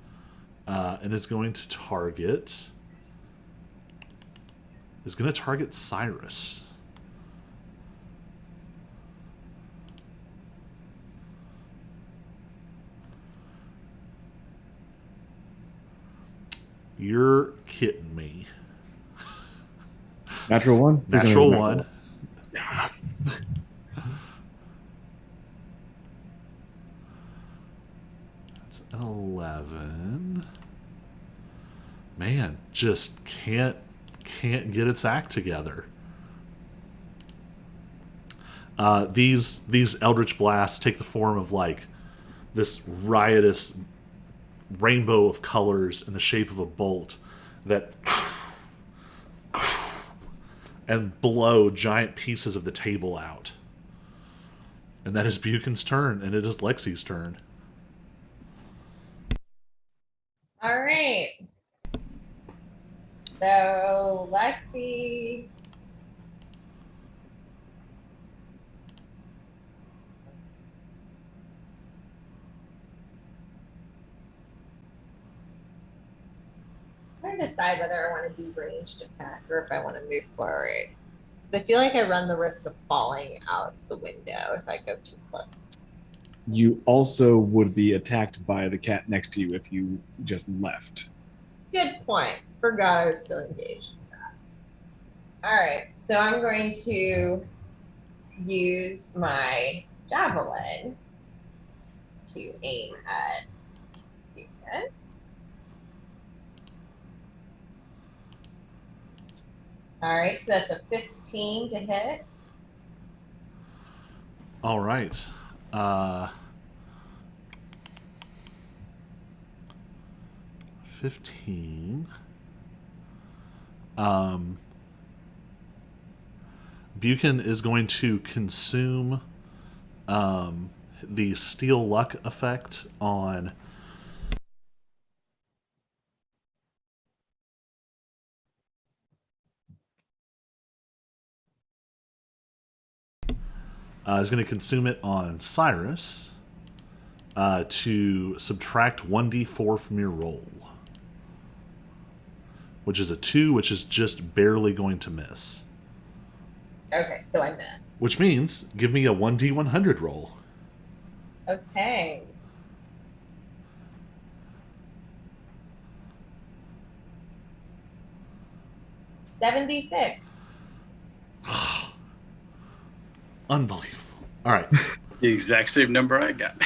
Speaker 2: And is going to target Cyrus. You're kidding me.
Speaker 1: Natural one?
Speaker 2: Natural one.
Speaker 1: Yes.
Speaker 2: That's an 11. Man, just can't get its act together. These Eldritch Blasts take the form of like this riotous rainbow of colors in the shape of a bolt that and blow giant pieces of the table out. And that is Buchan's turn, and it is Lexi's turn.
Speaker 3: All right. So Lexi. I'm trying to decide whether I want to do ranged attack or if I want to move forward. I feel like I run the risk of falling out the window if I go too close.
Speaker 1: You also would be attacked by the cat next to you if you just left.
Speaker 3: Good point. Forgot I was still engaged with that. All right, so I'm going to use my javelin to aim at Buchan. All right, so that's a 15 to hit.
Speaker 2: All right. 15. Buchan is going to consume the Steel Luck effect on is going to consume it on Cyrus to subtract 1d4 from your roll, which is a 2, which is just barely going to miss.
Speaker 3: Okay, so I miss.
Speaker 2: Which means give me a 1d100 roll.
Speaker 3: Okay. $76.
Speaker 2: Unbelievable. All right.
Speaker 4: The exact same number I got.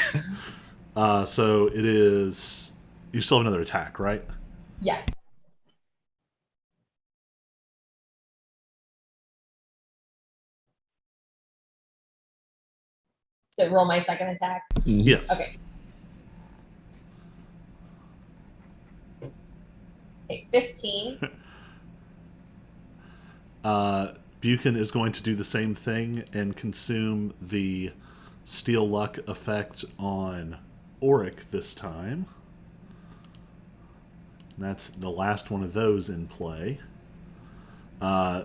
Speaker 2: So it is. You still have another attack, right?
Speaker 3: Yes. So roll my second attack.
Speaker 2: Yes.
Speaker 3: Okay. Okay, 15.
Speaker 2: Buchan is going to do the same thing and consume the Steel Luck effect on Auric this time. That's the last one of those in play,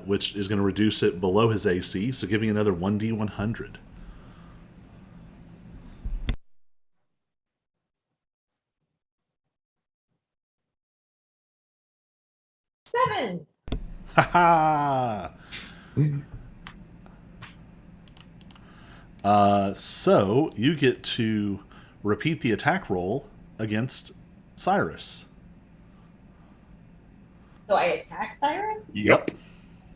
Speaker 2: which is going to reduce it below his AC. So give me another 1d100.
Speaker 3: Seven.
Speaker 2: Ha ha! So you get to repeat the attack roll against Cyrus.
Speaker 3: So I attack Cyrus?
Speaker 2: Yep.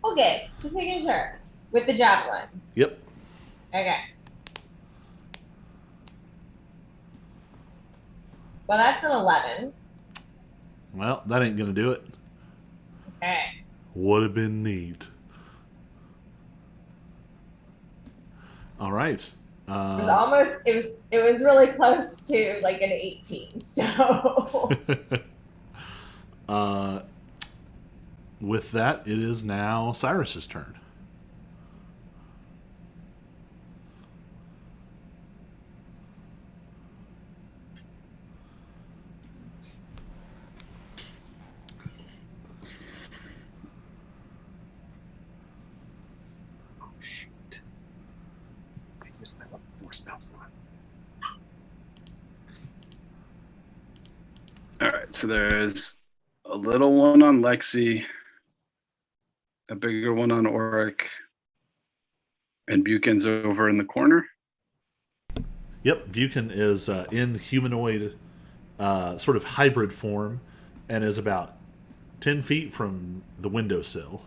Speaker 3: Okay, just making sure. With the javelin.
Speaker 2: Yep.
Speaker 3: Okay. Well, that's an 11.
Speaker 2: Well, that ain't gonna do it.
Speaker 3: Okay.
Speaker 2: Would have been neat. All right.
Speaker 3: It was almost, it was really close to like an 18. So
Speaker 2: With that, it is now Cyrus's turn.
Speaker 1: Oh, shoot. I used my level 4 spell slot.
Speaker 4: All right, so there's a little one on Lexi, a bigger one on Auric, and Buchan's over in the corner.
Speaker 2: Yep, Buchan is in humanoid, sort of hybrid form, and is about 10 feet from the windowsill.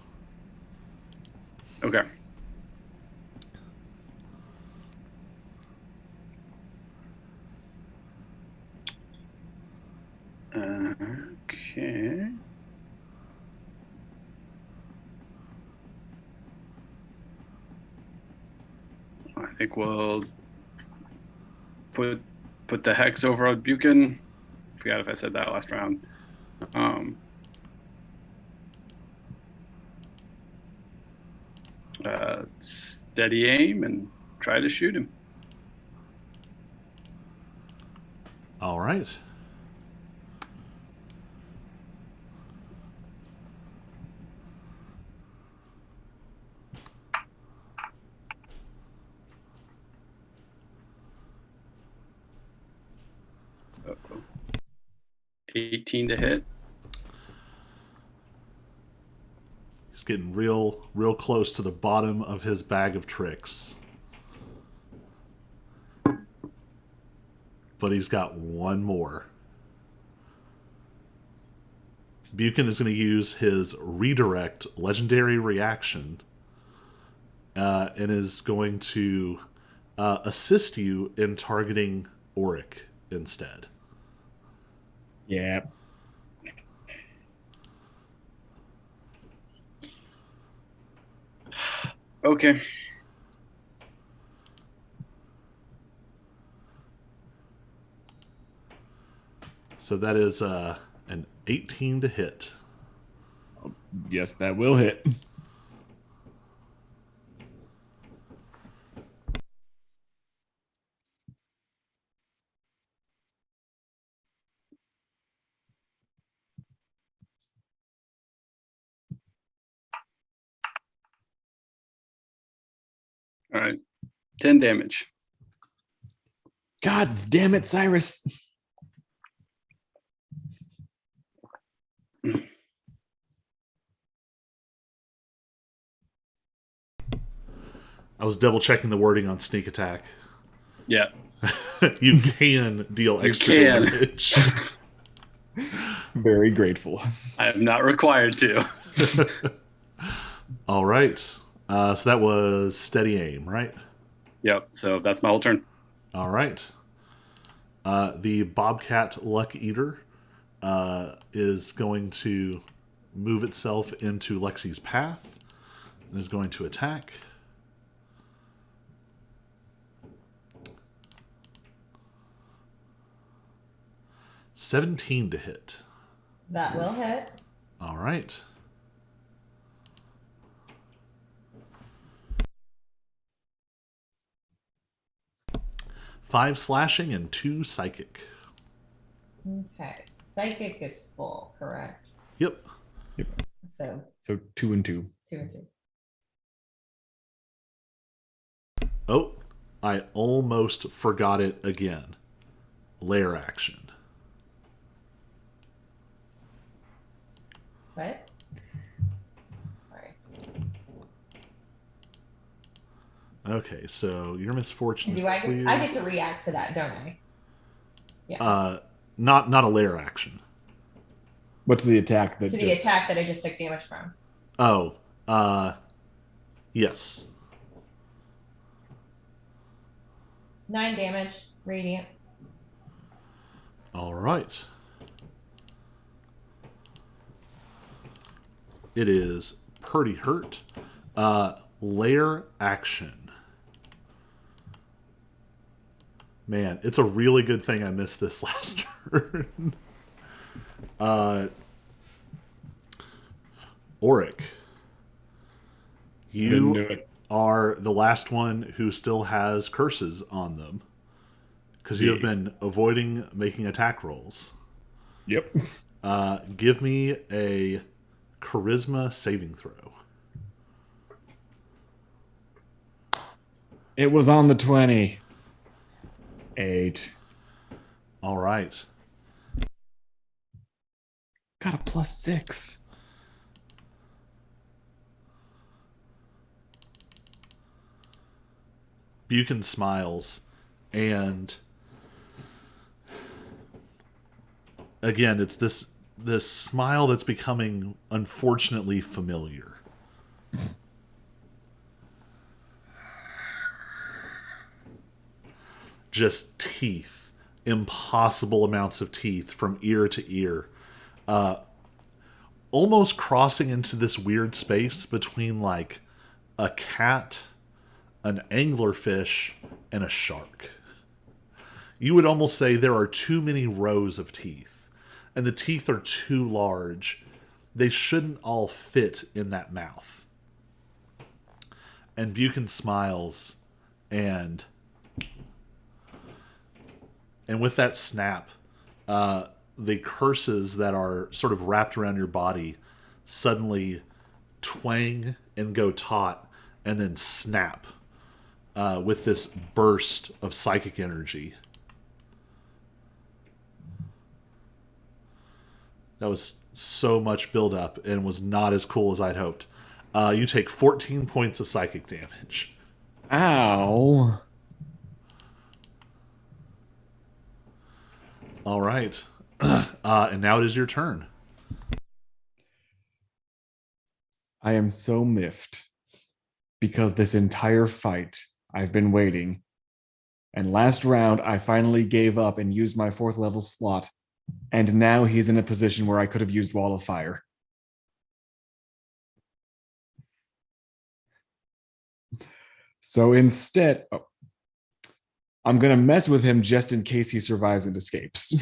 Speaker 4: Okay. Okay. I think we'll put the hex over on Buchan. Forgot if I said that last round. Steady aim and try to shoot him.
Speaker 2: All right.
Speaker 4: Uh-oh. 18 to hit.
Speaker 2: He's getting real close to the bottom of his bag of tricks. But he's got one more. Buchan is going to use his redirect legendary reaction and is going to assist you in targeting Auric instead.
Speaker 1: Yeah.
Speaker 4: Okay.
Speaker 2: So that is an 18 to hit.
Speaker 1: Yes, that will hit.
Speaker 4: All right. 10 damage.
Speaker 1: God damn it, Cyrus.
Speaker 2: I was double checking the wording on sneak attack.
Speaker 4: Yeah.
Speaker 2: You can deal extra
Speaker 4: can.
Speaker 2: damage.
Speaker 1: Very grateful.
Speaker 4: I am not required to.
Speaker 2: All right. So that was steady aim, right?
Speaker 4: Yep. So that's my whole turn.
Speaker 2: All right. The Bobcat Luck Eater is going to move itself into Lexi's path and is going to attack. $17 to hit.
Speaker 3: That will hit.
Speaker 2: All right. Five slashing and 2 psychic.
Speaker 3: Okay. Psychic is full, correct?
Speaker 2: Yep.
Speaker 3: So
Speaker 1: So 2 and 2.
Speaker 3: 2 and 2.
Speaker 2: Oh, I almost forgot it again. Lair action.
Speaker 3: What? Sorry.
Speaker 2: Okay, so your misfortune is
Speaker 3: Do
Speaker 2: clear.
Speaker 3: I get to react to that, don't I?
Speaker 2: Yeah. Not a lair action.
Speaker 1: What's the attack that
Speaker 3: To the attack that I just took damage from.
Speaker 2: Oh, yes.
Speaker 3: 9 damage, radiant.
Speaker 2: All right. It is pretty hurt. Lair action. Man, it's a really good thing I missed this last turn. Auric,
Speaker 1: Didn't do
Speaker 2: you
Speaker 1: it.
Speaker 2: are the last one who still has curses on them because you have
Speaker 1: Jeez.
Speaker 2: been avoiding making attack rolls.
Speaker 1: Yep.
Speaker 2: Give me a charisma saving throw.
Speaker 1: It was on the 20. 8.
Speaker 2: All right.
Speaker 1: Got a +6.
Speaker 2: Buchan smiles, and again, it's this smile that's becoming unfortunately familiar. Just teeth, impossible amounts of teeth from ear to ear, almost crossing into this weird space between like a cat, an anglerfish, and a shark. You would almost say there are too many rows of teeth, and the teeth are too large. They shouldn't all fit in that mouth. And Buchan smiles, and with that snap, the curses that are sort of wrapped around your body suddenly twang and go taut, and then snap with this burst of psychic energy. That was so much buildup and was not as cool as I'd hoped. You take 14 points of psychic damage.
Speaker 1: Ow.
Speaker 2: All right. And now it is your turn.
Speaker 1: I am so miffed because this entire fight I've been waiting. And last round, I finally gave up and used my 4th level slot. And now he's in a position where I could have used Wall of Fire. So instead, I'm going to mess with him just in case he survives and escapes.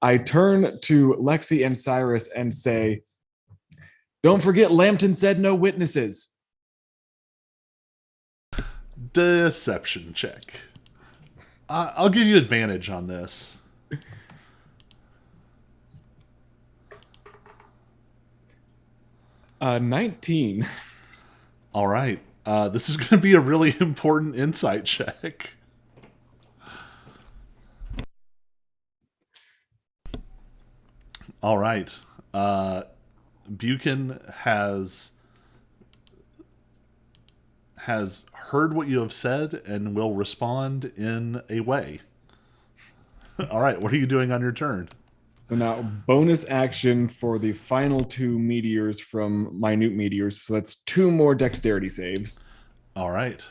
Speaker 1: I turn to Lexi and Cyrus and say, don't forget Lambton said no witnesses.
Speaker 2: Deception check. I'll give you advantage on this.
Speaker 1: 19.
Speaker 2: All right. This is going to be a really important insight check. All right. Buchan has heard what you have said and will respond in a way. All right. What are you doing on your turn?
Speaker 1: So now bonus action for the final 2 meteors from minute meteors. So that's 2 more dexterity saves.
Speaker 2: All right.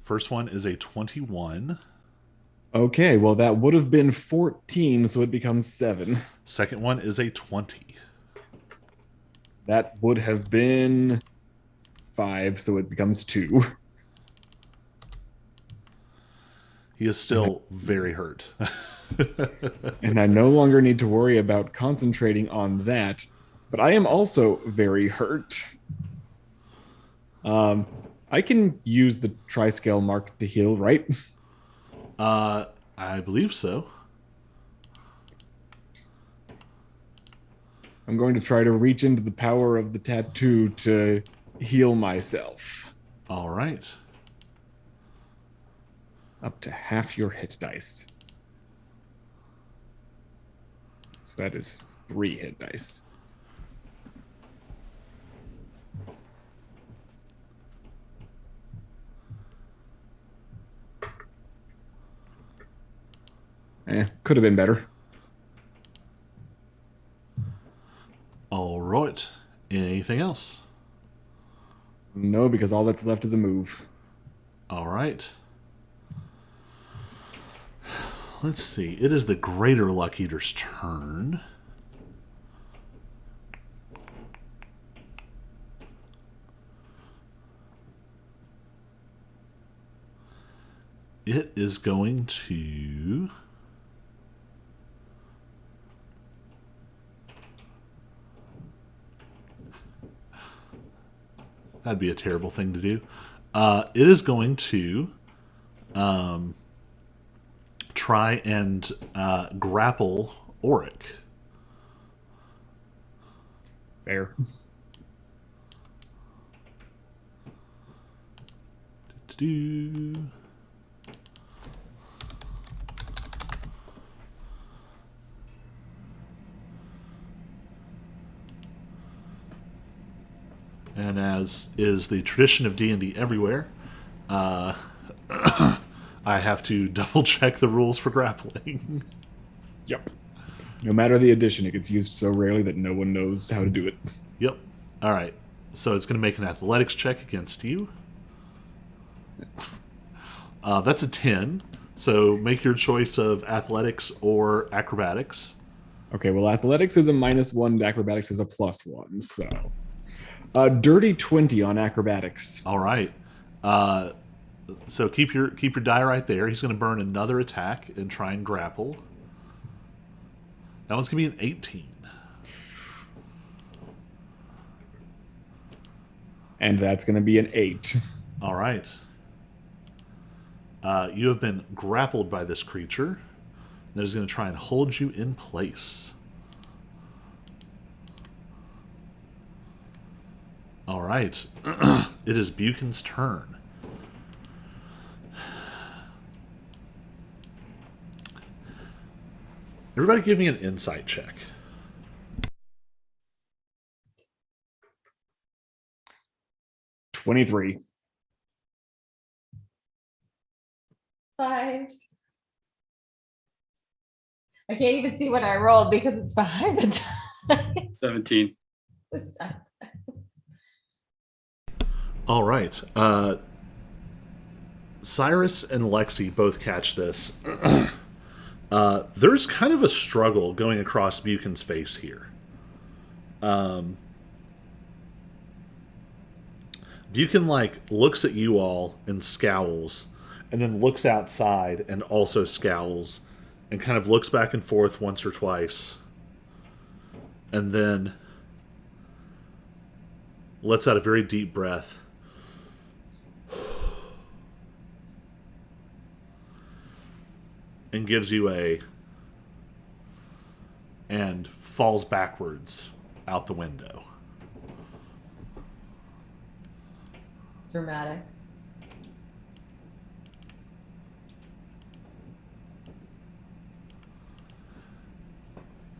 Speaker 2: First one is a 21.
Speaker 1: Okay, well that would have been 14, so it becomes 7.
Speaker 2: Second one is a 20.
Speaker 1: That would have been 5, so it becomes 2.
Speaker 2: He is still very hurt.
Speaker 1: And I no longer need to worry about concentrating on that, but I am also very hurt. I can use the Triscale mark to heal, right?
Speaker 2: I believe so.
Speaker 1: I'm going to try to reach into the power of the tattoo to heal myself.
Speaker 2: All right.
Speaker 1: Up to half your hit dice. So that is 3 hit dice. Could have been better.
Speaker 2: All right. Anything else?
Speaker 1: No, because all that's left is a move.
Speaker 2: All right. Let's see. It is the Greater Luck Eater's turn. It is going to... That'd be a terrible thing to do. It is going to try and grapple Auric.
Speaker 1: Fair.
Speaker 2: Do-do-do. And as is the tradition of D&D everywhere, I have to double check the rules for grappling.
Speaker 1: Yep. No matter the addition, it gets used so rarely that no one knows how to do it.
Speaker 2: Yep. All right. So it's going to make an athletics check against you. That's a 10. So make your choice of athletics or acrobatics.
Speaker 1: Okay, well, athletics is a -1, acrobatics is a +1, so... dirty 20 on acrobatics.
Speaker 2: All right. So keep your die right there. He's going to burn another attack and try and grapple. That one's going to be an 18.
Speaker 1: And that's going to be an 8.
Speaker 2: All right. You have been grappled by this creature that is going to try and hold you in place. All right. It is Buchan's turn. Everybody give me an insight check.
Speaker 1: 23.
Speaker 3: 5. I can't even see what I rolled because it's behind the time.
Speaker 4: 17.
Speaker 2: All right. Cyrus and Lexi both catch this. There's kind of a struggle going across Buchan's face here. Buchan, looks at you all and scowls, and then looks outside and also scowls, and kind of looks back and forth once or twice, and then lets out a very deep breath. And gives you and falls backwards out the window.
Speaker 3: Dramatic.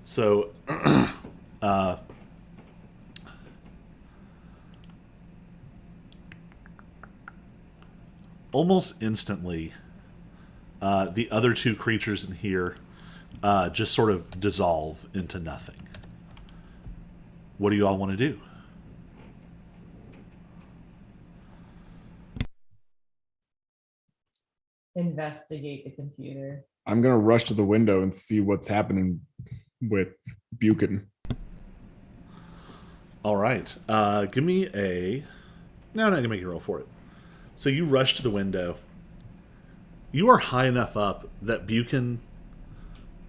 Speaker 2: So, almost instantly, the other two creatures in here just sort of dissolve into nothing. What do you all want to do?
Speaker 3: Investigate the computer.
Speaker 1: I'm going to rush to the window and see what's happening with Buchan.
Speaker 2: All right. Give me a... No, I'm not going to make you roll for it. So you rush to the window. You are high enough up that Buchan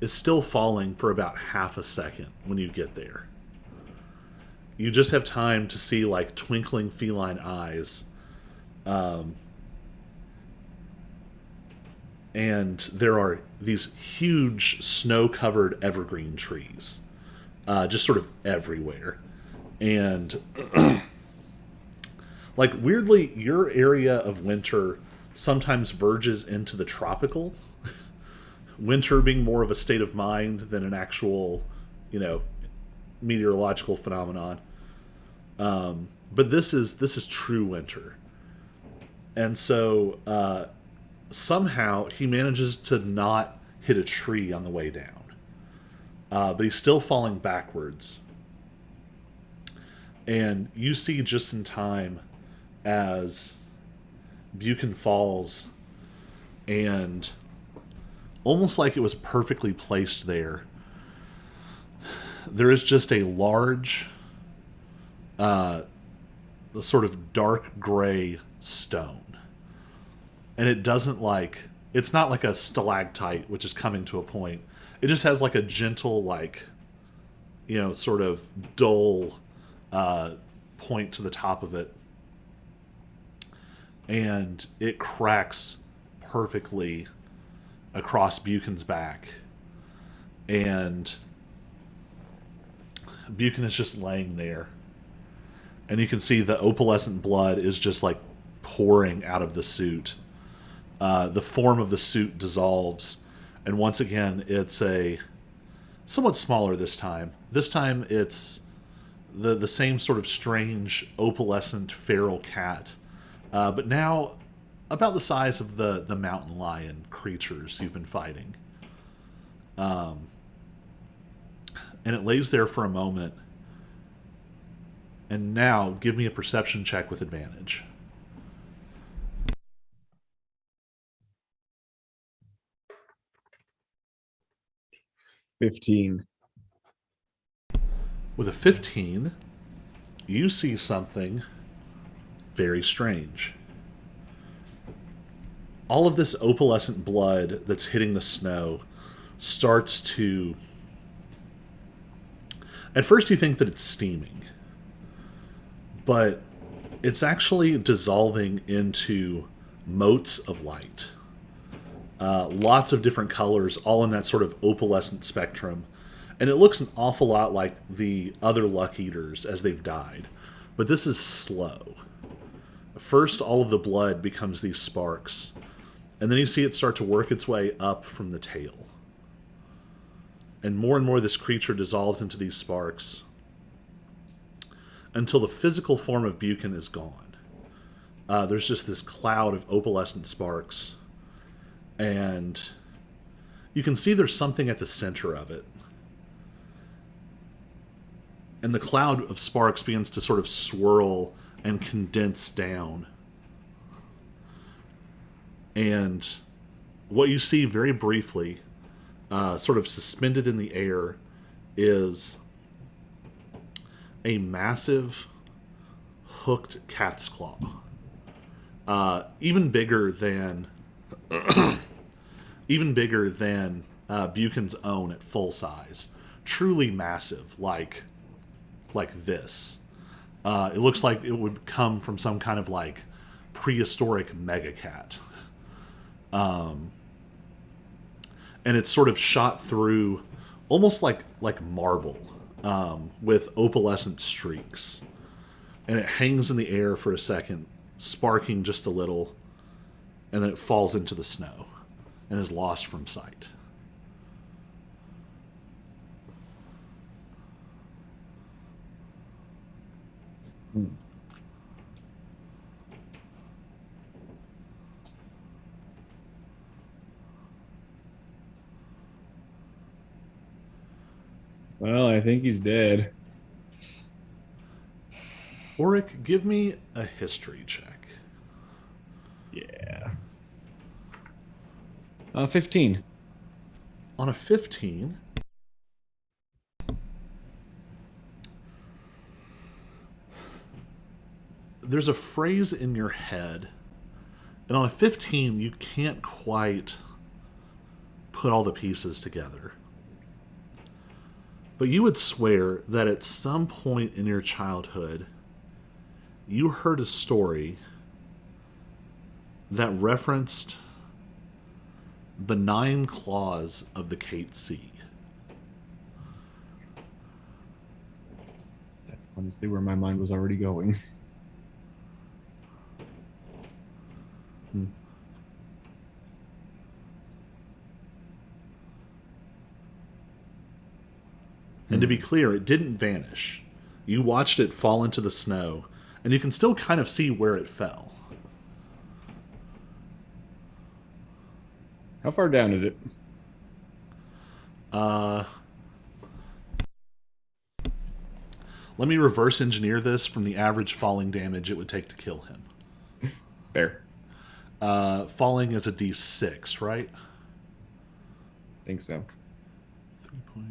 Speaker 2: is still falling for about half a second when you get there. You just have time to see, twinkling feline eyes. And there are these huge snow-covered evergreen trees. Just sort of everywhere. And... weirdly, your area of winter sometimes verges into the tropical. Winter being more of a state of mind than an actual, meteorological phenomenon. But this is true winter. And so somehow he manages to not hit a tree on the way down. But he's still falling backwards. And you see just in time as Buchan falls, and almost like it was perfectly placed there, there is just a large sort of dark gray stone. And it doesn't it's not like a stalactite which is coming to a point. It just has a gentle sort of dull point to the top of it. And it cracks perfectly across Buchan's back. And Buchan is just laying there. And you can see the opalescent blood is just pouring out of the suit. The form of the suit dissolves. And once again, it's a somewhat smaller this time. This time it's the same sort of strange opalescent feral cat. But now about the size of the mountain lion creatures you've been fighting. And it lays there for a moment. And now give me a perception check with advantage.
Speaker 1: $15.
Speaker 2: With a 15, you see something very strange. All of this opalescent blood that's hitting the snow starts to... At first you think that it's steaming. But It's actually dissolving into motes of light. Lots of different colors, all in that sort of opalescent spectrum. And it looks an awful lot like the other Luck Eaters as they've died. But this is slow. First, all of the blood becomes these sparks. And then you see it start to work its way up from the tail. And more this creature dissolves into these sparks until the physical form of Buchan is gone. There's just this cloud of opalescent sparks. And you can see there's something at the center of it. And the cloud of sparks begins to sort of swirl and condense down. And what you see very briefly, sort of suspended in the air, is a massive hooked cat's claw. Even bigger than Buchan's own at full size. Truly massive, like this. It looks like it would come from some kind of like prehistoric megacat. And it's sort of shot through almost like marble, with opalescent streaks. And it hangs in the air for a second, sparking just a little, and then it falls into the snow and is lost from sight.
Speaker 1: Well, I think he's dead.
Speaker 2: Auric, give me a history check.
Speaker 1: Yeah. 15.
Speaker 2: On a 15, there's a phrase in your head, and on a 15, you can't quite put all the pieces together. But you would swear that at some point in your childhood, you heard a story that referenced the 9 claws of the Kate Sea.
Speaker 1: That's honestly where my mind was already going.
Speaker 2: And to be clear, it didn't vanish. You watched it fall into the snow, and you can still kind of see where it fell.
Speaker 1: How far down is it?
Speaker 2: Let me reverse engineer this from the average falling damage it would take to kill him.
Speaker 1: Fair.
Speaker 2: Falling is a d6, right?
Speaker 1: Think so.
Speaker 2: 3.5.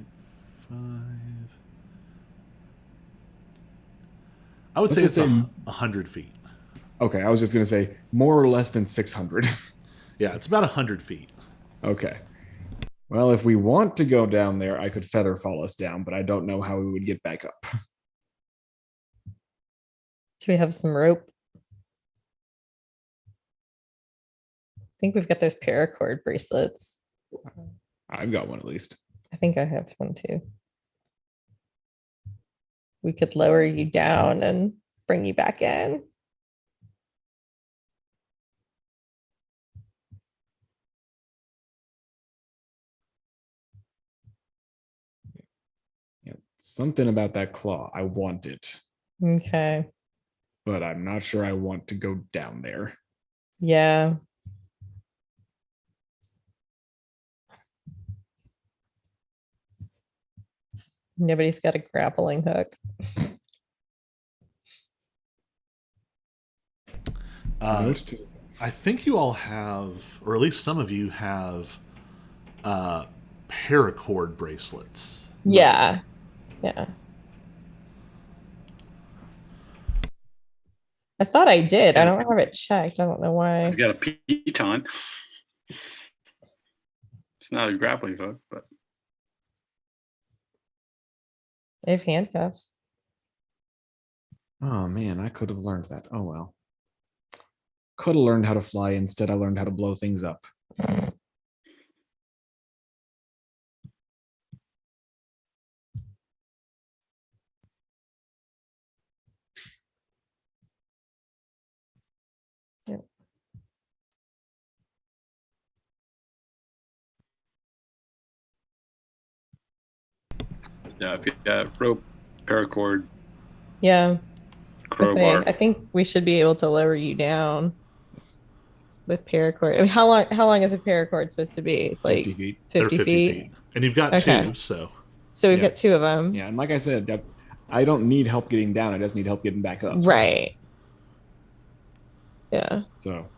Speaker 2: I would say
Speaker 1: Let's
Speaker 2: it's
Speaker 1: just say
Speaker 2: 100 feet.
Speaker 1: Okay, I was just gonna say more or less than 600.
Speaker 2: Yeah, it's about 100 feet.
Speaker 1: Okay. Well, if we want to go down there, I could feather fall us down, but I don't know how we would get back up.
Speaker 5: Do we have some rope? I think we've got those paracord bracelets.
Speaker 1: I've got one at least.
Speaker 5: I think I have one too. We could lower you down and bring you back in.
Speaker 1: Yeah, something about that claw. I want it,
Speaker 5: Okay.
Speaker 1: but I'm not sure I want to go down there.
Speaker 5: Yeah. Nobody's got a grappling hook.
Speaker 1: Note to-
Speaker 2: I think you all have, or at least some of you have, paracord bracelets.
Speaker 5: Yeah. Yeah. I thought I did. I don't have it checked. I don't know why.
Speaker 4: I've got a piton. It's not a grappling hook, but
Speaker 5: I have handcuffs.
Speaker 1: Oh man, I could have learned that. Oh well. Could have learned how to fly. Instead, I learned how to blow things up.
Speaker 5: Yep.
Speaker 4: Yeah, if you got rope, paracord,
Speaker 5: Yeah. I say,
Speaker 4: crowbar.
Speaker 5: I think we should be able to lower you down with paracord. I mean, how long is a paracord supposed to be? It's
Speaker 1: 50
Speaker 5: like
Speaker 1: feet.
Speaker 5: 50
Speaker 2: They're 50
Speaker 5: feet.
Speaker 2: feet. And you've got
Speaker 5: Okay.
Speaker 2: two, so.
Speaker 5: So we've
Speaker 1: Yeah.
Speaker 5: got two of them.
Speaker 1: Yeah, and like I said, I don't need help getting down. I just need help getting back up.
Speaker 5: Right. Yeah.
Speaker 1: So,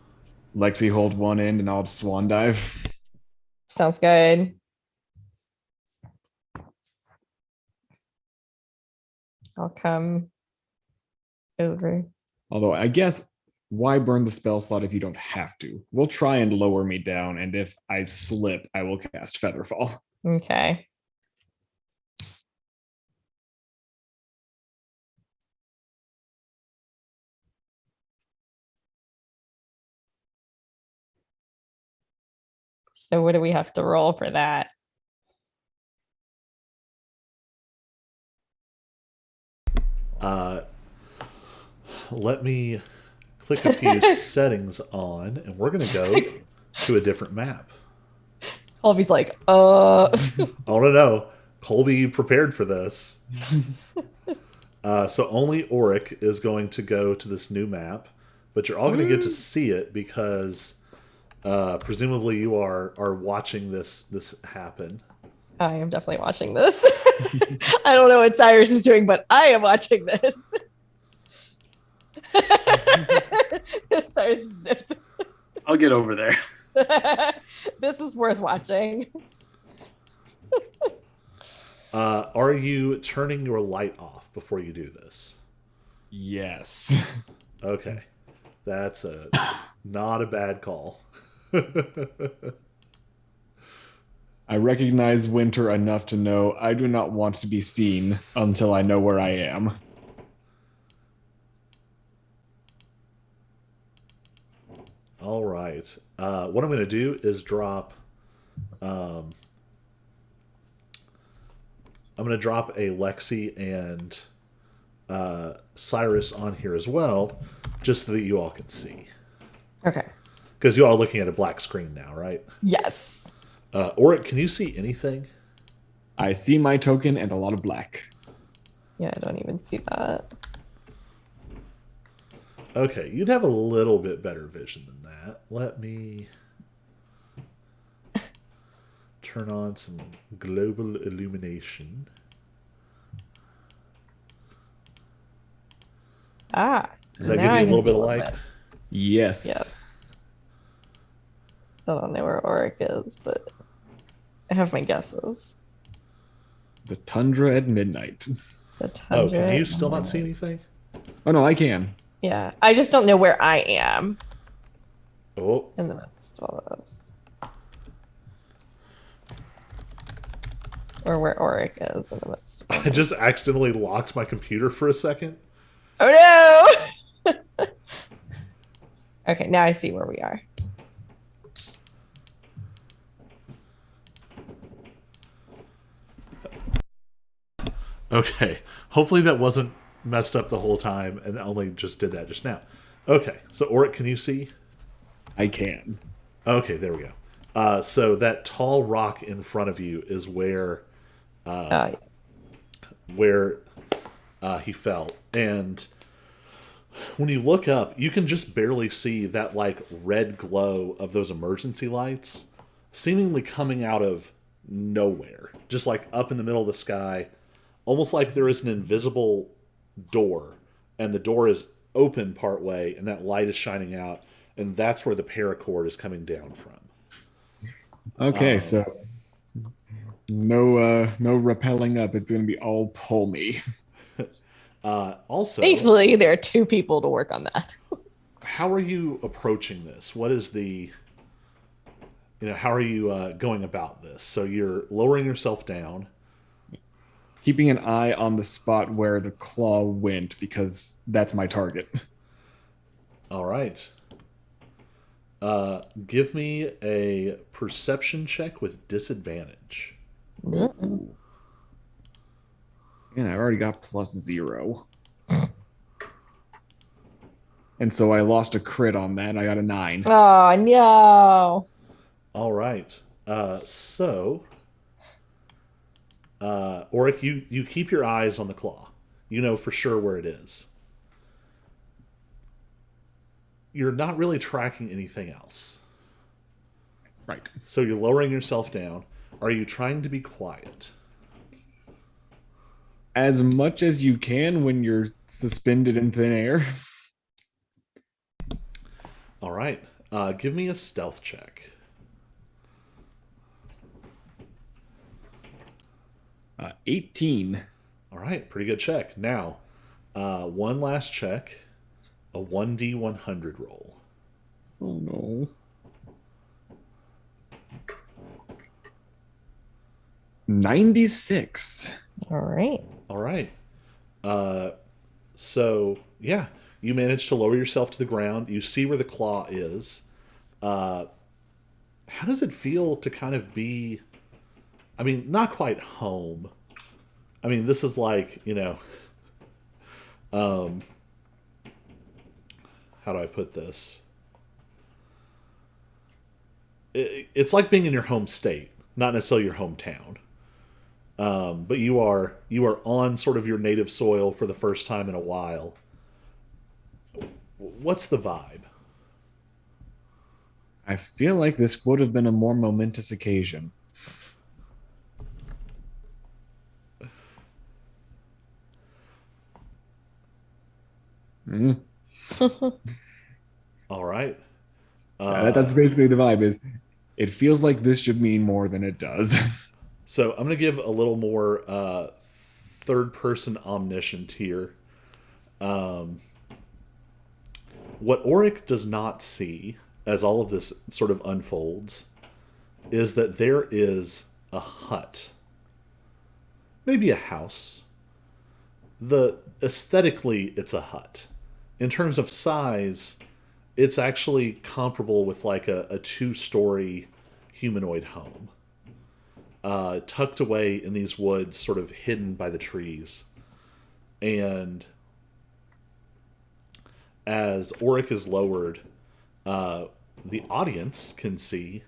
Speaker 1: Lexi, hold one end, and I'll swan dive.
Speaker 5: Sounds good. I'll come over.
Speaker 1: Although I guess why burn the spell slot if you don't have to? We'll try and lower me down, and if I slip, I will cast Featherfall.
Speaker 5: Okay. So what do we have to roll for that?
Speaker 2: Let me click a few settings on, and we're going to go to a different map.
Speaker 5: Colby's like,
Speaker 2: Oh, no. Colby, you prepared for this. So only Auric is going to go to this new map, but you're all going to get to see it because presumably you are watching this happen.
Speaker 5: I am definitely watching this. I don't know what Cyrus is doing, but I am watching this. Cyrus zips.
Speaker 4: I'll get over there.
Speaker 5: This is worth watching.
Speaker 2: Are you turning your light off before you do this?
Speaker 1: Yes.
Speaker 2: Okay. That's not a bad call.
Speaker 1: I recognize winter enough to know I do not want to be seen until I know where I am.
Speaker 2: All right. What I'm going to do is drop. I'm going to drop a Lexi and Cyrus on here as well, just so that you all can see.
Speaker 5: Okay.
Speaker 2: Because you all are looking at a black screen now, right?
Speaker 5: Yes.
Speaker 2: Auric, can you see anything?
Speaker 1: I see my token and a lot of black.
Speaker 5: Yeah, I don't even see that.
Speaker 2: Okay, you'd have a little bit better vision than that. Let me turn on some global illumination. Does that give
Speaker 5: now
Speaker 2: you
Speaker 5: I
Speaker 2: a
Speaker 5: can
Speaker 2: little
Speaker 5: see
Speaker 2: bit of light?
Speaker 1: Yes.
Speaker 5: Yes. Still don't know where Auric is, but I have my guesses.
Speaker 1: The tundra at midnight.
Speaker 5: The
Speaker 2: Oh,
Speaker 5: tundra.
Speaker 2: can you still not see anything?
Speaker 1: Oh no, I can.
Speaker 5: Yeah, I just don't know where I am
Speaker 2: Oh,
Speaker 5: in the midst of all of this. Or where Auric is in the midst of all
Speaker 2: I
Speaker 5: this.
Speaker 2: just accidentally locked my computer for a second.
Speaker 5: Oh no! Okay, now I see where we are.
Speaker 2: Okay, hopefully that wasn't messed up the whole time and only just did that just now. Okay, so Auric, can you see?
Speaker 1: I can.
Speaker 2: Okay, there we go. So that tall rock in front of you is where
Speaker 5: Yes.
Speaker 2: he fell, and when you look up, you can just barely see that like red glow of those emergency lights, seemingly coming out of nowhere, just like up in the middle of the sky, almost like there is an invisible door, and the door is open partway, and that light is shining out, and that's where the paracord is coming down from.
Speaker 1: Okay, so no rappelling up. It's gonna be all pull me.
Speaker 2: Also,
Speaker 5: Thankfully, there are two people to work on that.
Speaker 2: how are you approaching this? What is how are you going about this? So you're lowering yourself down.
Speaker 1: keeping an eye on the spot where the claw went because that's my target.
Speaker 2: All right. Give me a perception check with disadvantage.
Speaker 5: Uh-oh.
Speaker 1: And I already got +0. And so I lost a crit on that. I got a 9.
Speaker 5: Oh no.
Speaker 2: All right. Auric, you keep your eyes on the claw. You know for sure where it is. You're not really tracking anything else.
Speaker 1: Right.
Speaker 2: So you're lowering yourself down. Are you trying to be quiet?
Speaker 1: As much as you can when you're suspended in thin air.
Speaker 2: All right. Give me a stealth check.
Speaker 1: 18.
Speaker 2: All right, pretty good check. Now, one last check, a 1d100 roll.
Speaker 1: Oh no. 96.
Speaker 5: All right.
Speaker 2: All right. So, yeah, you manage to lower yourself to the ground. You see where the claw is. How does it feel to kind of be, I mean, not quite home. I mean, this is like, how do I put this? It's like being in your home state, not necessarily your hometown. But you are on sort of your native soil for the first time in a while. What's the vibe?
Speaker 1: I feel like this would have been a more momentous occasion. Mm.
Speaker 2: All right.
Speaker 1: That's basically the vibe. Is it feels like this should mean more than it does.
Speaker 2: So I'm going to give a little more third-person omniscient here. What Auric does not see, as all of this sort of unfolds, is that there is a hut, maybe a house. Aesthetically, it's a hut. In terms of size, it's actually comparable with like a two-story humanoid home. Tucked away in these woods, sort of hidden by the trees. And as Auric is lowered, the audience can see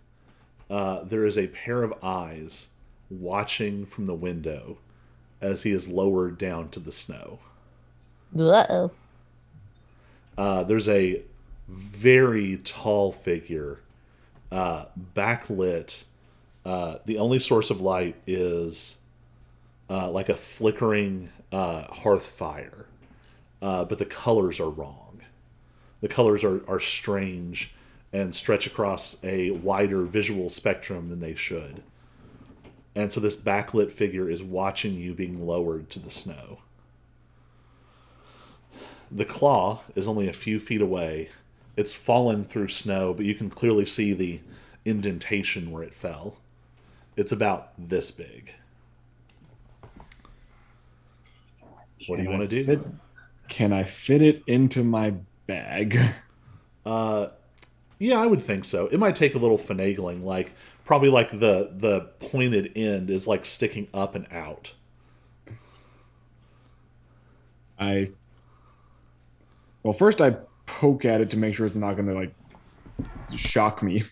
Speaker 2: there is a pair of eyes watching from the window as he is lowered down to the snow.
Speaker 5: Uh-oh.
Speaker 2: There's a very tall figure, backlit. The only source of light is like a flickering hearth fire, but the colors are wrong. The colors are strange and stretch across a wider visual spectrum than they should. And so this backlit figure is watching you being lowered to the snow. The claw is only a few feet away. It's fallen through snow, but you can clearly see the indentation where it fell. It's about this big. What do you want to do?
Speaker 1: Can I fit it into my bag?
Speaker 2: Yeah, I would think so. It might take a little finagling, like probably like the pointed end is like sticking up and out.
Speaker 1: Well, first I poke at it to make sure it's not going to like shock me.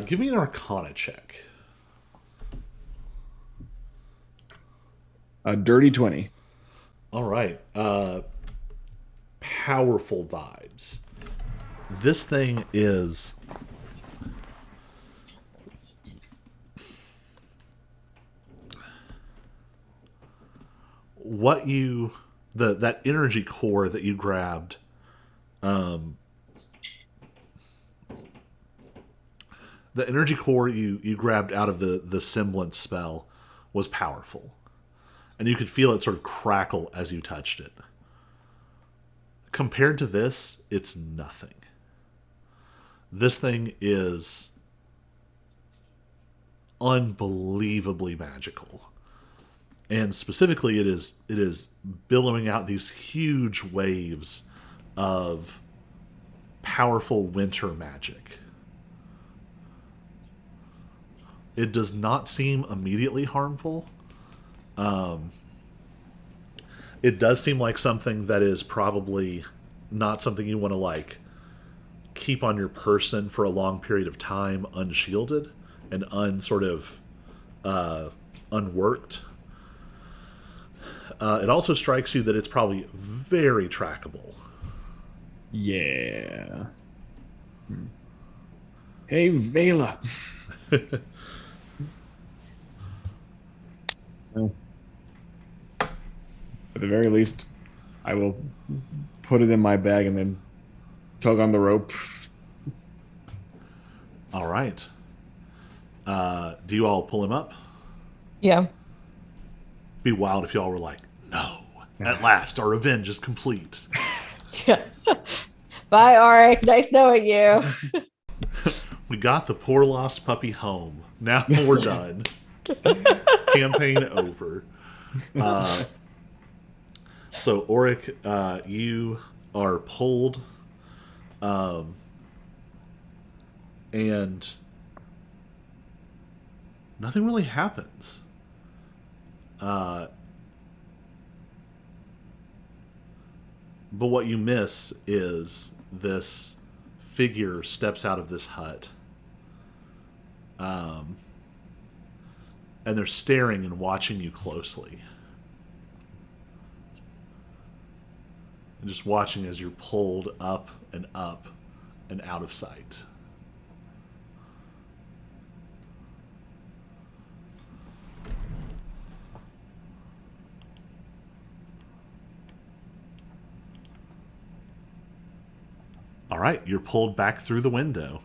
Speaker 2: Give me an Arcana check.
Speaker 1: A dirty 20.
Speaker 2: All right. Powerful vibes. This thing is what you that energy core that you grabbed. The energy core you grabbed out of the semblance spell was powerful. And you could feel it sort of crackle as you touched it. Compared to this, it's nothing. This thing is unbelievably magical. and specifically, it is billowing out these huge waves of powerful winter magic. It does not seem immediately harmful. It does seem like something that is probably not something you want to like keep on your person for a long period of time unshielded and unworked. It also strikes you that it's probably very trackable.
Speaker 1: Yeah. Hey, Vela. Well, at the very least, I will put it in my bag and then tug on the rope.
Speaker 2: All right. Do you all pull him up?
Speaker 5: Yeah.
Speaker 2: Be wild if y'all were like, no, at last, our revenge is complete.
Speaker 5: Yeah. Bye, Auric. Nice knowing you.
Speaker 2: We got the poor lost puppy home. Now we're done. Campaign over. So, Auric, you are pulled, and nothing really happens. But what you miss is this figure steps out of this hut. And they're staring and watching you closely. And just watching as you're pulled up and out of sight. All right, you're pulled back through the window.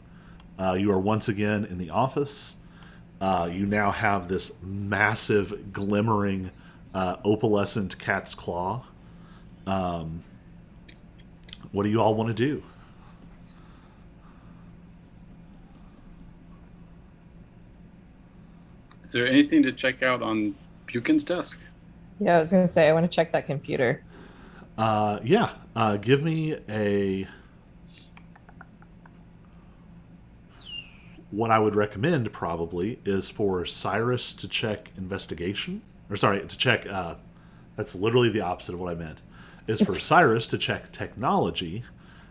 Speaker 2: You are once again in the office. You now have this massive, glimmering, opalescent cat's claw. What do you all want to do?
Speaker 4: Is there anything to check out on Buchan's desk?
Speaker 5: Yeah, I was gonna say I want to check that computer.
Speaker 2: Yeah, give me a... What I would recommend probably is for Cyrus to check investigation. Or sorry, to check... that's literally the opposite of what I meant. Is for Cyrus to check technology,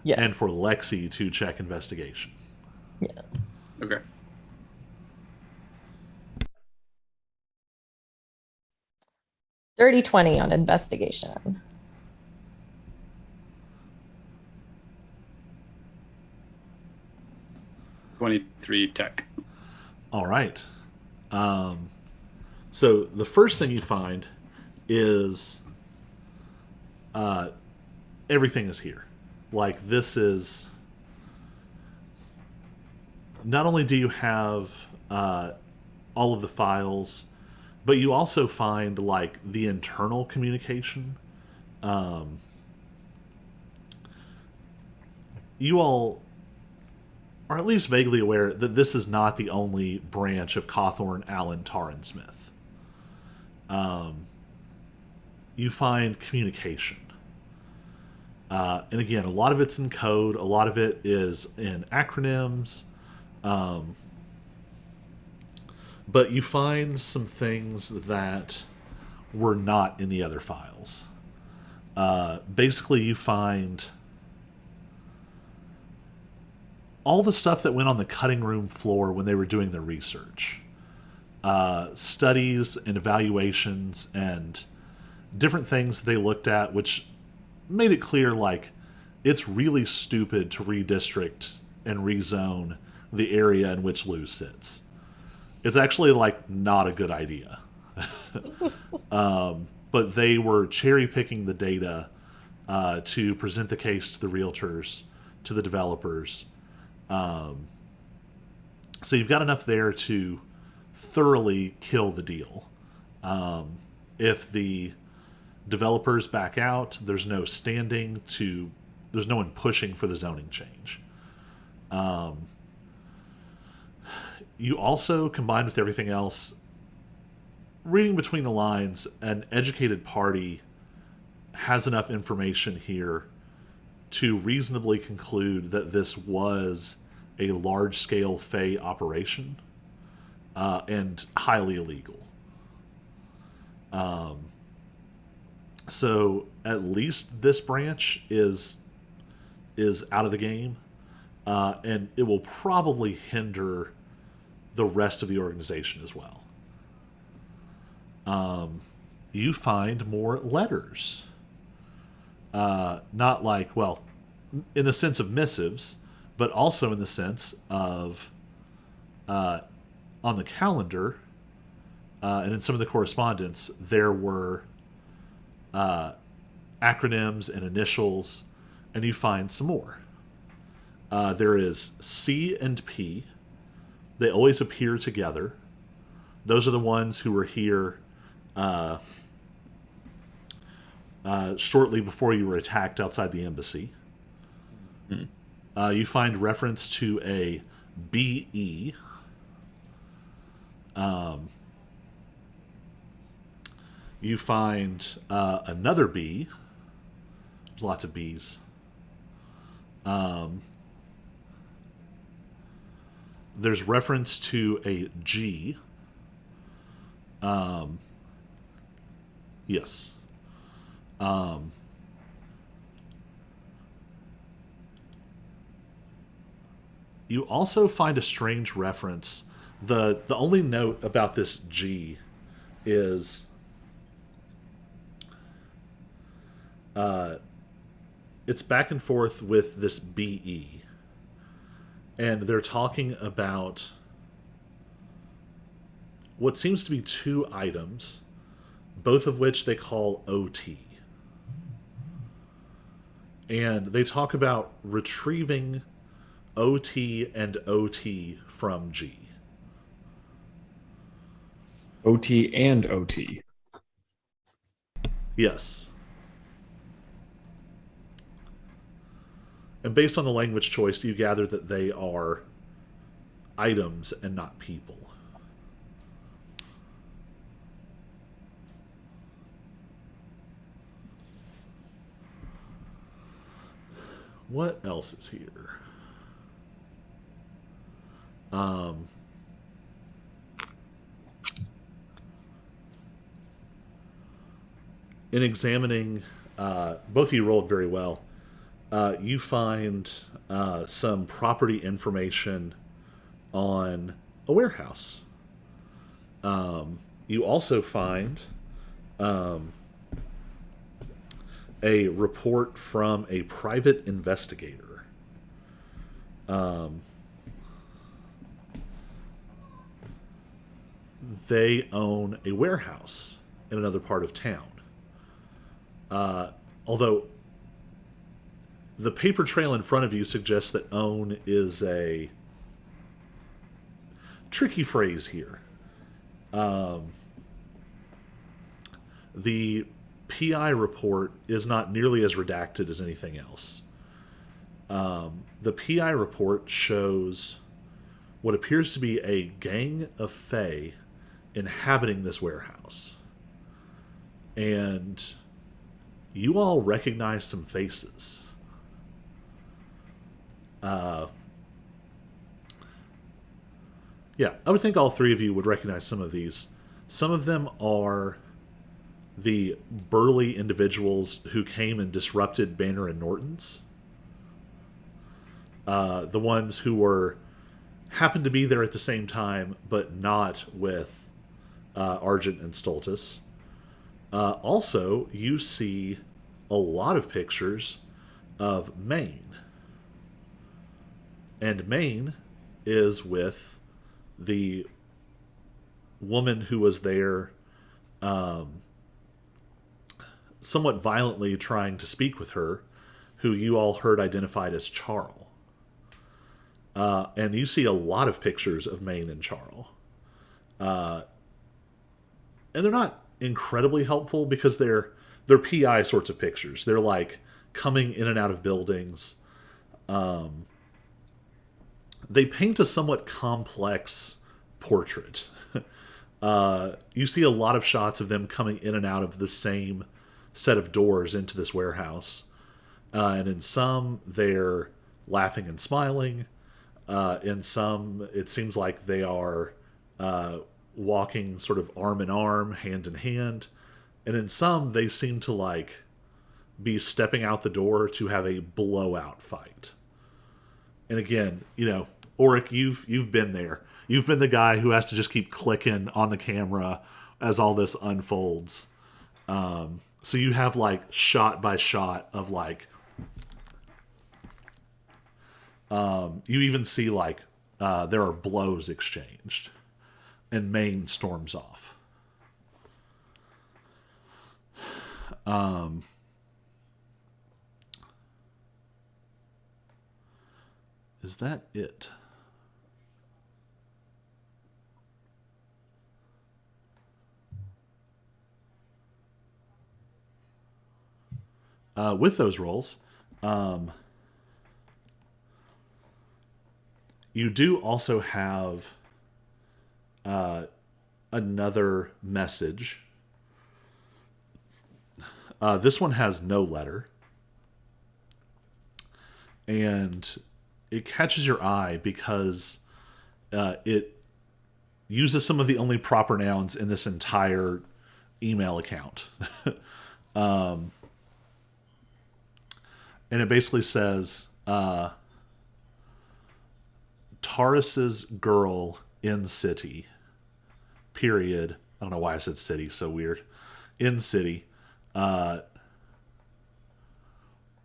Speaker 5: Yeah.
Speaker 2: and for Lexi to check investigation.
Speaker 5: Yeah.
Speaker 4: Okay.
Speaker 5: Dirty 20 on investigation.
Speaker 4: 23 tech.
Speaker 2: All right. So the first thing you find is everything is here. Like, this is... Not only do you have all of the files, but you also find, like, the internal communication. You all are at least vaguely aware that this is not the only branch of Cawthorn, Allen, Tarr, Smith. You find communication. And again, a lot of it's in code, a lot of it is in acronyms. But you find some things that were not in the other files. Basically, you find all the stuff that went on the cutting room floor when they were doing their research. Studies and evaluations and different things they looked at, which made it clear, like, it's really stupid to redistrict and rezone the area in which Lou sits. It's actually, like, not a good idea. But they were cherry-picking the data to present the case to the realtors, to the developers. So you've got enough there to thoroughly kill the deal. If the developers back out, there's no one pushing for the zoning change. You also, combined with everything else, reading between the lines, an educated party has enough information here to reasonably conclude that this was a large-scale Fey operation and highly illegal. So at least this branch is out of the game, and it will probably hinder the rest of the organization as well. You find more letters. Not like, well, in the sense of missives, but also in the sense of on the calendar and in some of the correspondence, there were acronyms and initials, and you find some more. There is C and P. They always appear together. Those are the ones who were here shortly before you were attacked outside the embassy. You find reference to a BE. You find another B. There's lots of B's. There's reference to a G. Yes. You also find a strange reference. The only note about this G is it's back and forth with this BE. And they're talking about what seems to be two items, both of which they call OT. And they talk about retrieving OT and OT from G.
Speaker 1: OT and OT.
Speaker 2: Yes. And based on the language choice, you gather that they are items and not people. What else is here? In examining, both of you rolled very well. You find some property information on a warehouse. You also find a report from a private investigator. They own a warehouse in another part of town. Although the paper trail in front of you suggests that own is a tricky phrase here. The PI report is not nearly as redacted as anything else. The PI report shows what appears to be a gang of Fae inhabiting this warehouse. And you all recognize some faces. Yeah, I would think all three of you would recognize some of these. Some of them are the burly individuals who came and disrupted Banner and Norton's. The ones who happened to be there at the same time, but not with Argent and Stultus. Also, you see a lot of pictures of Maine. And Maine is with the woman who was there somewhat violently trying to speak with her, who you all heard identified as Charles. And you see a lot of pictures of Maine and Charles. And they're not incredibly helpful because they're PI sorts of pictures. They're like coming in and out of buildings. They paint a somewhat complex portrait You see a lot of shots of them coming in and out of the same set of doors into this warehouse. And in some, they're laughing and smiling. In some, it seems like they are walking sort of arm in arm, hand in hand. And in some, they seem to like be stepping out the door to have a blowout fight. And again, Auric, you've been there. You've been the guy who has to just keep clicking on the camera as all this unfolds. So you have like shot by shot of like, you even see like there are blows exchanged, and Maine storms off. Is that it? With those rolls, you do also have another message. This one has no letter. And it catches your eye because it uses some of the only proper nouns in this entire email account. And it basically says, Taurus's girl in city, period. I don't know why I said city, so weird. In city.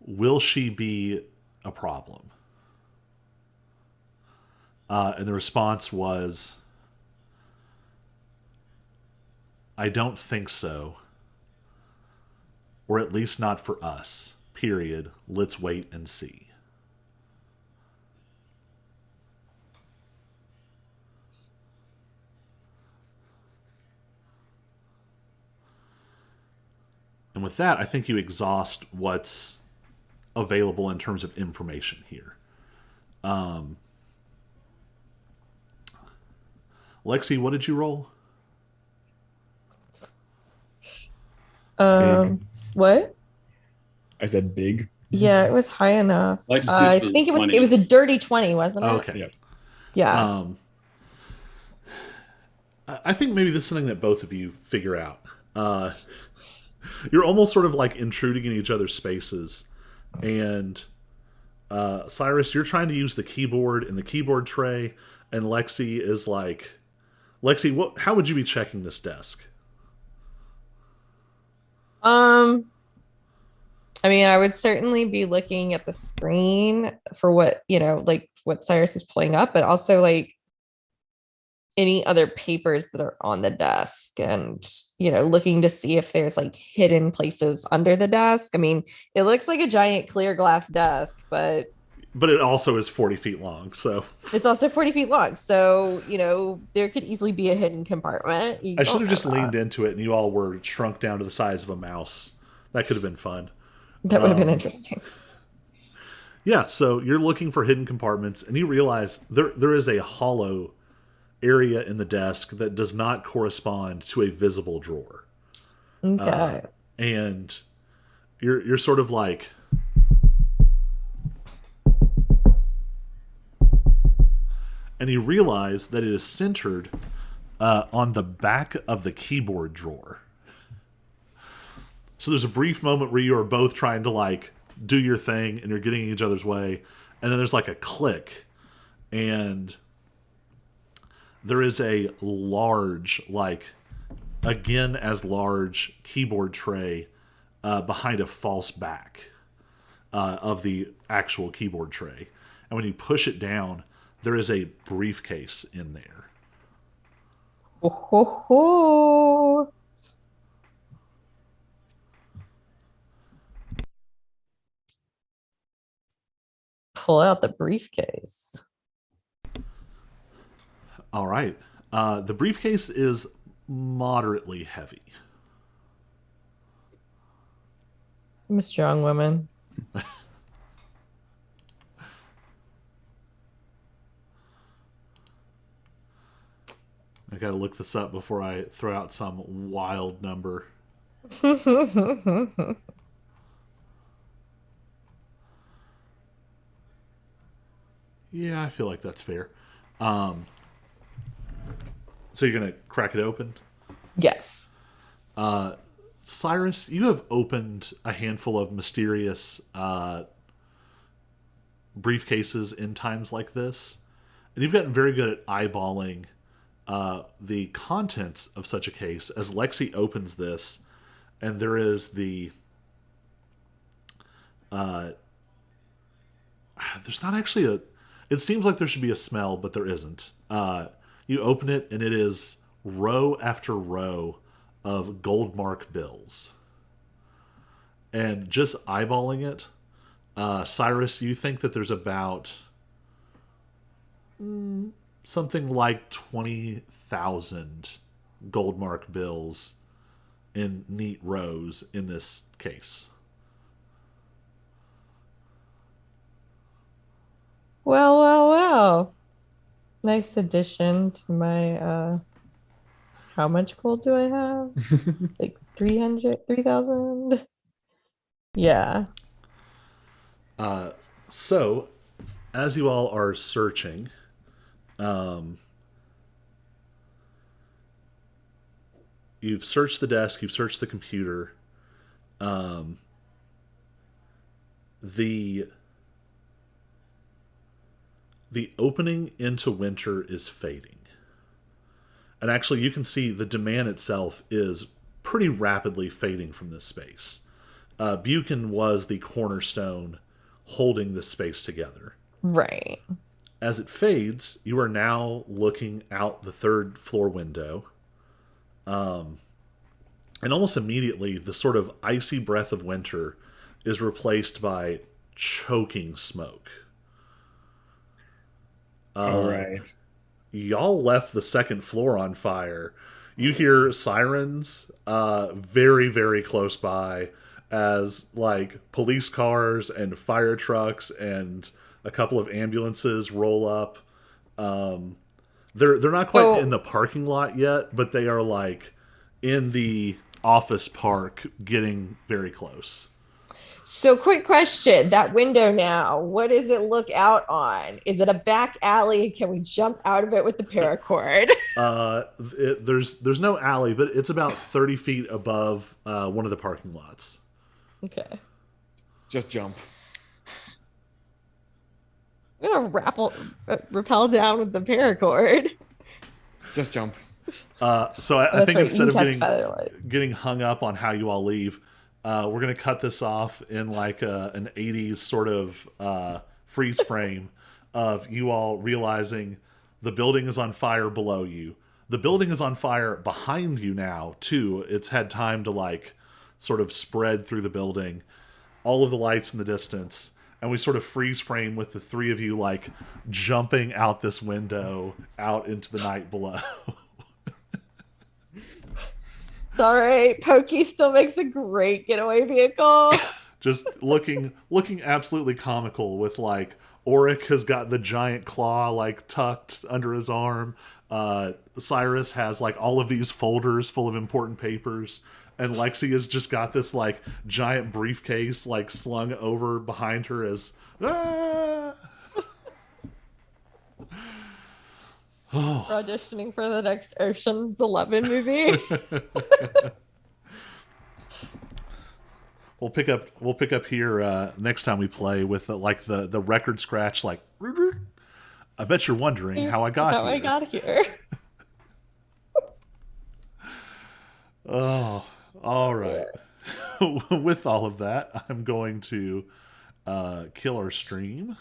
Speaker 2: Will she be a problem? And the response was, I don't think so. Or at least not for us. Period. Let's wait and see. And with that, I think you exhaust what's available in terms of information here. Lexi, what did you roll?
Speaker 5: What?
Speaker 1: I said big.
Speaker 5: Yeah, it was high enough.
Speaker 4: Lexi's
Speaker 5: I
Speaker 4: was
Speaker 5: think it
Speaker 4: 20.
Speaker 5: was a dirty 20, wasn't it?
Speaker 2: Okay.
Speaker 1: Yep.
Speaker 5: Yeah.
Speaker 2: I think maybe this is something that both of you figure out. You're almost sort of like intruding in each other's spaces. And Cyrus, you're trying to use the keyboard in the keyboard tray. And Lexi is like, Lexi, how would you be checking this desk?
Speaker 5: I mean, I would certainly be looking at the screen for what, like what Cyrus is pulling up, but also like any other papers that are on the desk and, looking to see if there's like hidden places under the desk. I mean, it looks like a giant clear glass desk, but
Speaker 2: it also is 40 feet long, so
Speaker 5: it's also 40 feet long. So, there could easily be a hidden compartment.
Speaker 2: I should have just leaned into it and you all were shrunk down to the size of a mouse. That could have been fun.
Speaker 5: That would have been interesting.
Speaker 2: Yeah, so you're looking for hidden compartments and you realize there is a hollow area in the desk that does not correspond to a visible drawer.
Speaker 5: Okay.
Speaker 2: And you're sort of like, and you realize that it is centered on the back of the keyboard drawer. So there's a brief moment where you are both trying to like do your thing and you're getting in each other's way, and then there's like a click, and there is a large, like again as large keyboard tray behind a false back of the actual keyboard tray, and when you push it down, there is a briefcase in there.
Speaker 5: Oh, ho, ho. Pull out the briefcase.
Speaker 2: All right. The briefcase is moderately heavy.
Speaker 5: I'm a strong woman.
Speaker 2: I gotta look this up before I throw out some wild number. Yeah, I feel like that's fair. Um, so you're gonna crack it open?
Speaker 5: Yes.
Speaker 2: Cyrus, you have opened a handful of mysterious briefcases in times like this, and you've gotten very good at eyeballing the contents of such a case as Lexi opens this, and there is there's not actually a. It seems like there should be a smell, but there isn't. You open it, and it is row after row of gold mark bills. And just eyeballing it, Cyrus, you think that there's about something like 20,000 gold mark bills in neat rows in this case.
Speaker 5: Well, well, well. Nice addition to my how much gold do I have? Like 300, 3,000? Yeah.
Speaker 2: So, as you all are searching, um, you've searched the desk, you've searched the computer. Um, the the opening into winter is fading, and actually, you can see the demand itself is pretty rapidly fading from this space. Buchan was the cornerstone holding this space together.
Speaker 5: Right.
Speaker 2: As it fades, you are now looking out the third floor window. And almost immediately, the sort of icy breath of winter is replaced by choking smoke.
Speaker 1: All right.
Speaker 2: Y'all left the second floor on fire. You hear sirens very, very close by as like police cars and fire trucks and a couple of ambulances roll up. They're not quite in the parking lot yet, but they are like in the office park getting very close.
Speaker 5: So, quick question. That window now, what does it look out on? Is it a back alley? Can we jump out of it with the paracord?
Speaker 2: There's no alley, but it's about 30 feet above one of the parking lots.
Speaker 5: Okay.
Speaker 1: Just jump.
Speaker 5: I'm gonna rappel down with the paracord.
Speaker 1: Just jump.
Speaker 2: So I
Speaker 5: That's
Speaker 2: think
Speaker 5: right,
Speaker 2: instead
Speaker 5: you
Speaker 2: of
Speaker 5: can cast Firelight.
Speaker 2: getting hung up on how you all leave, we're gonna cut this off in like an 80s sort of freeze frame of you all realizing the building is on fire below you. The building is on fire behind you now too. It's had time to like sort of spread through the building. All of the lights in the distance. And we sort of freeze frame with the three of you like jumping out this window out into the night below.
Speaker 5: It's all right. Pokey still makes a great getaway vehicle.
Speaker 2: Just looking absolutely comical with like Auric has got the giant claw like tucked under his arm. Cyrus has like all of these folders full of important papers. And Lexi has just got this like giant briefcase like slung over behind her as ah!
Speaker 5: We're auditioning for the next Ocean's 11 movie.
Speaker 2: We'll pick up here next time we play with like the record scratch like I bet you're wondering how I got here. Oh, all right. Yeah. With all of that, I'm going to kill our stream.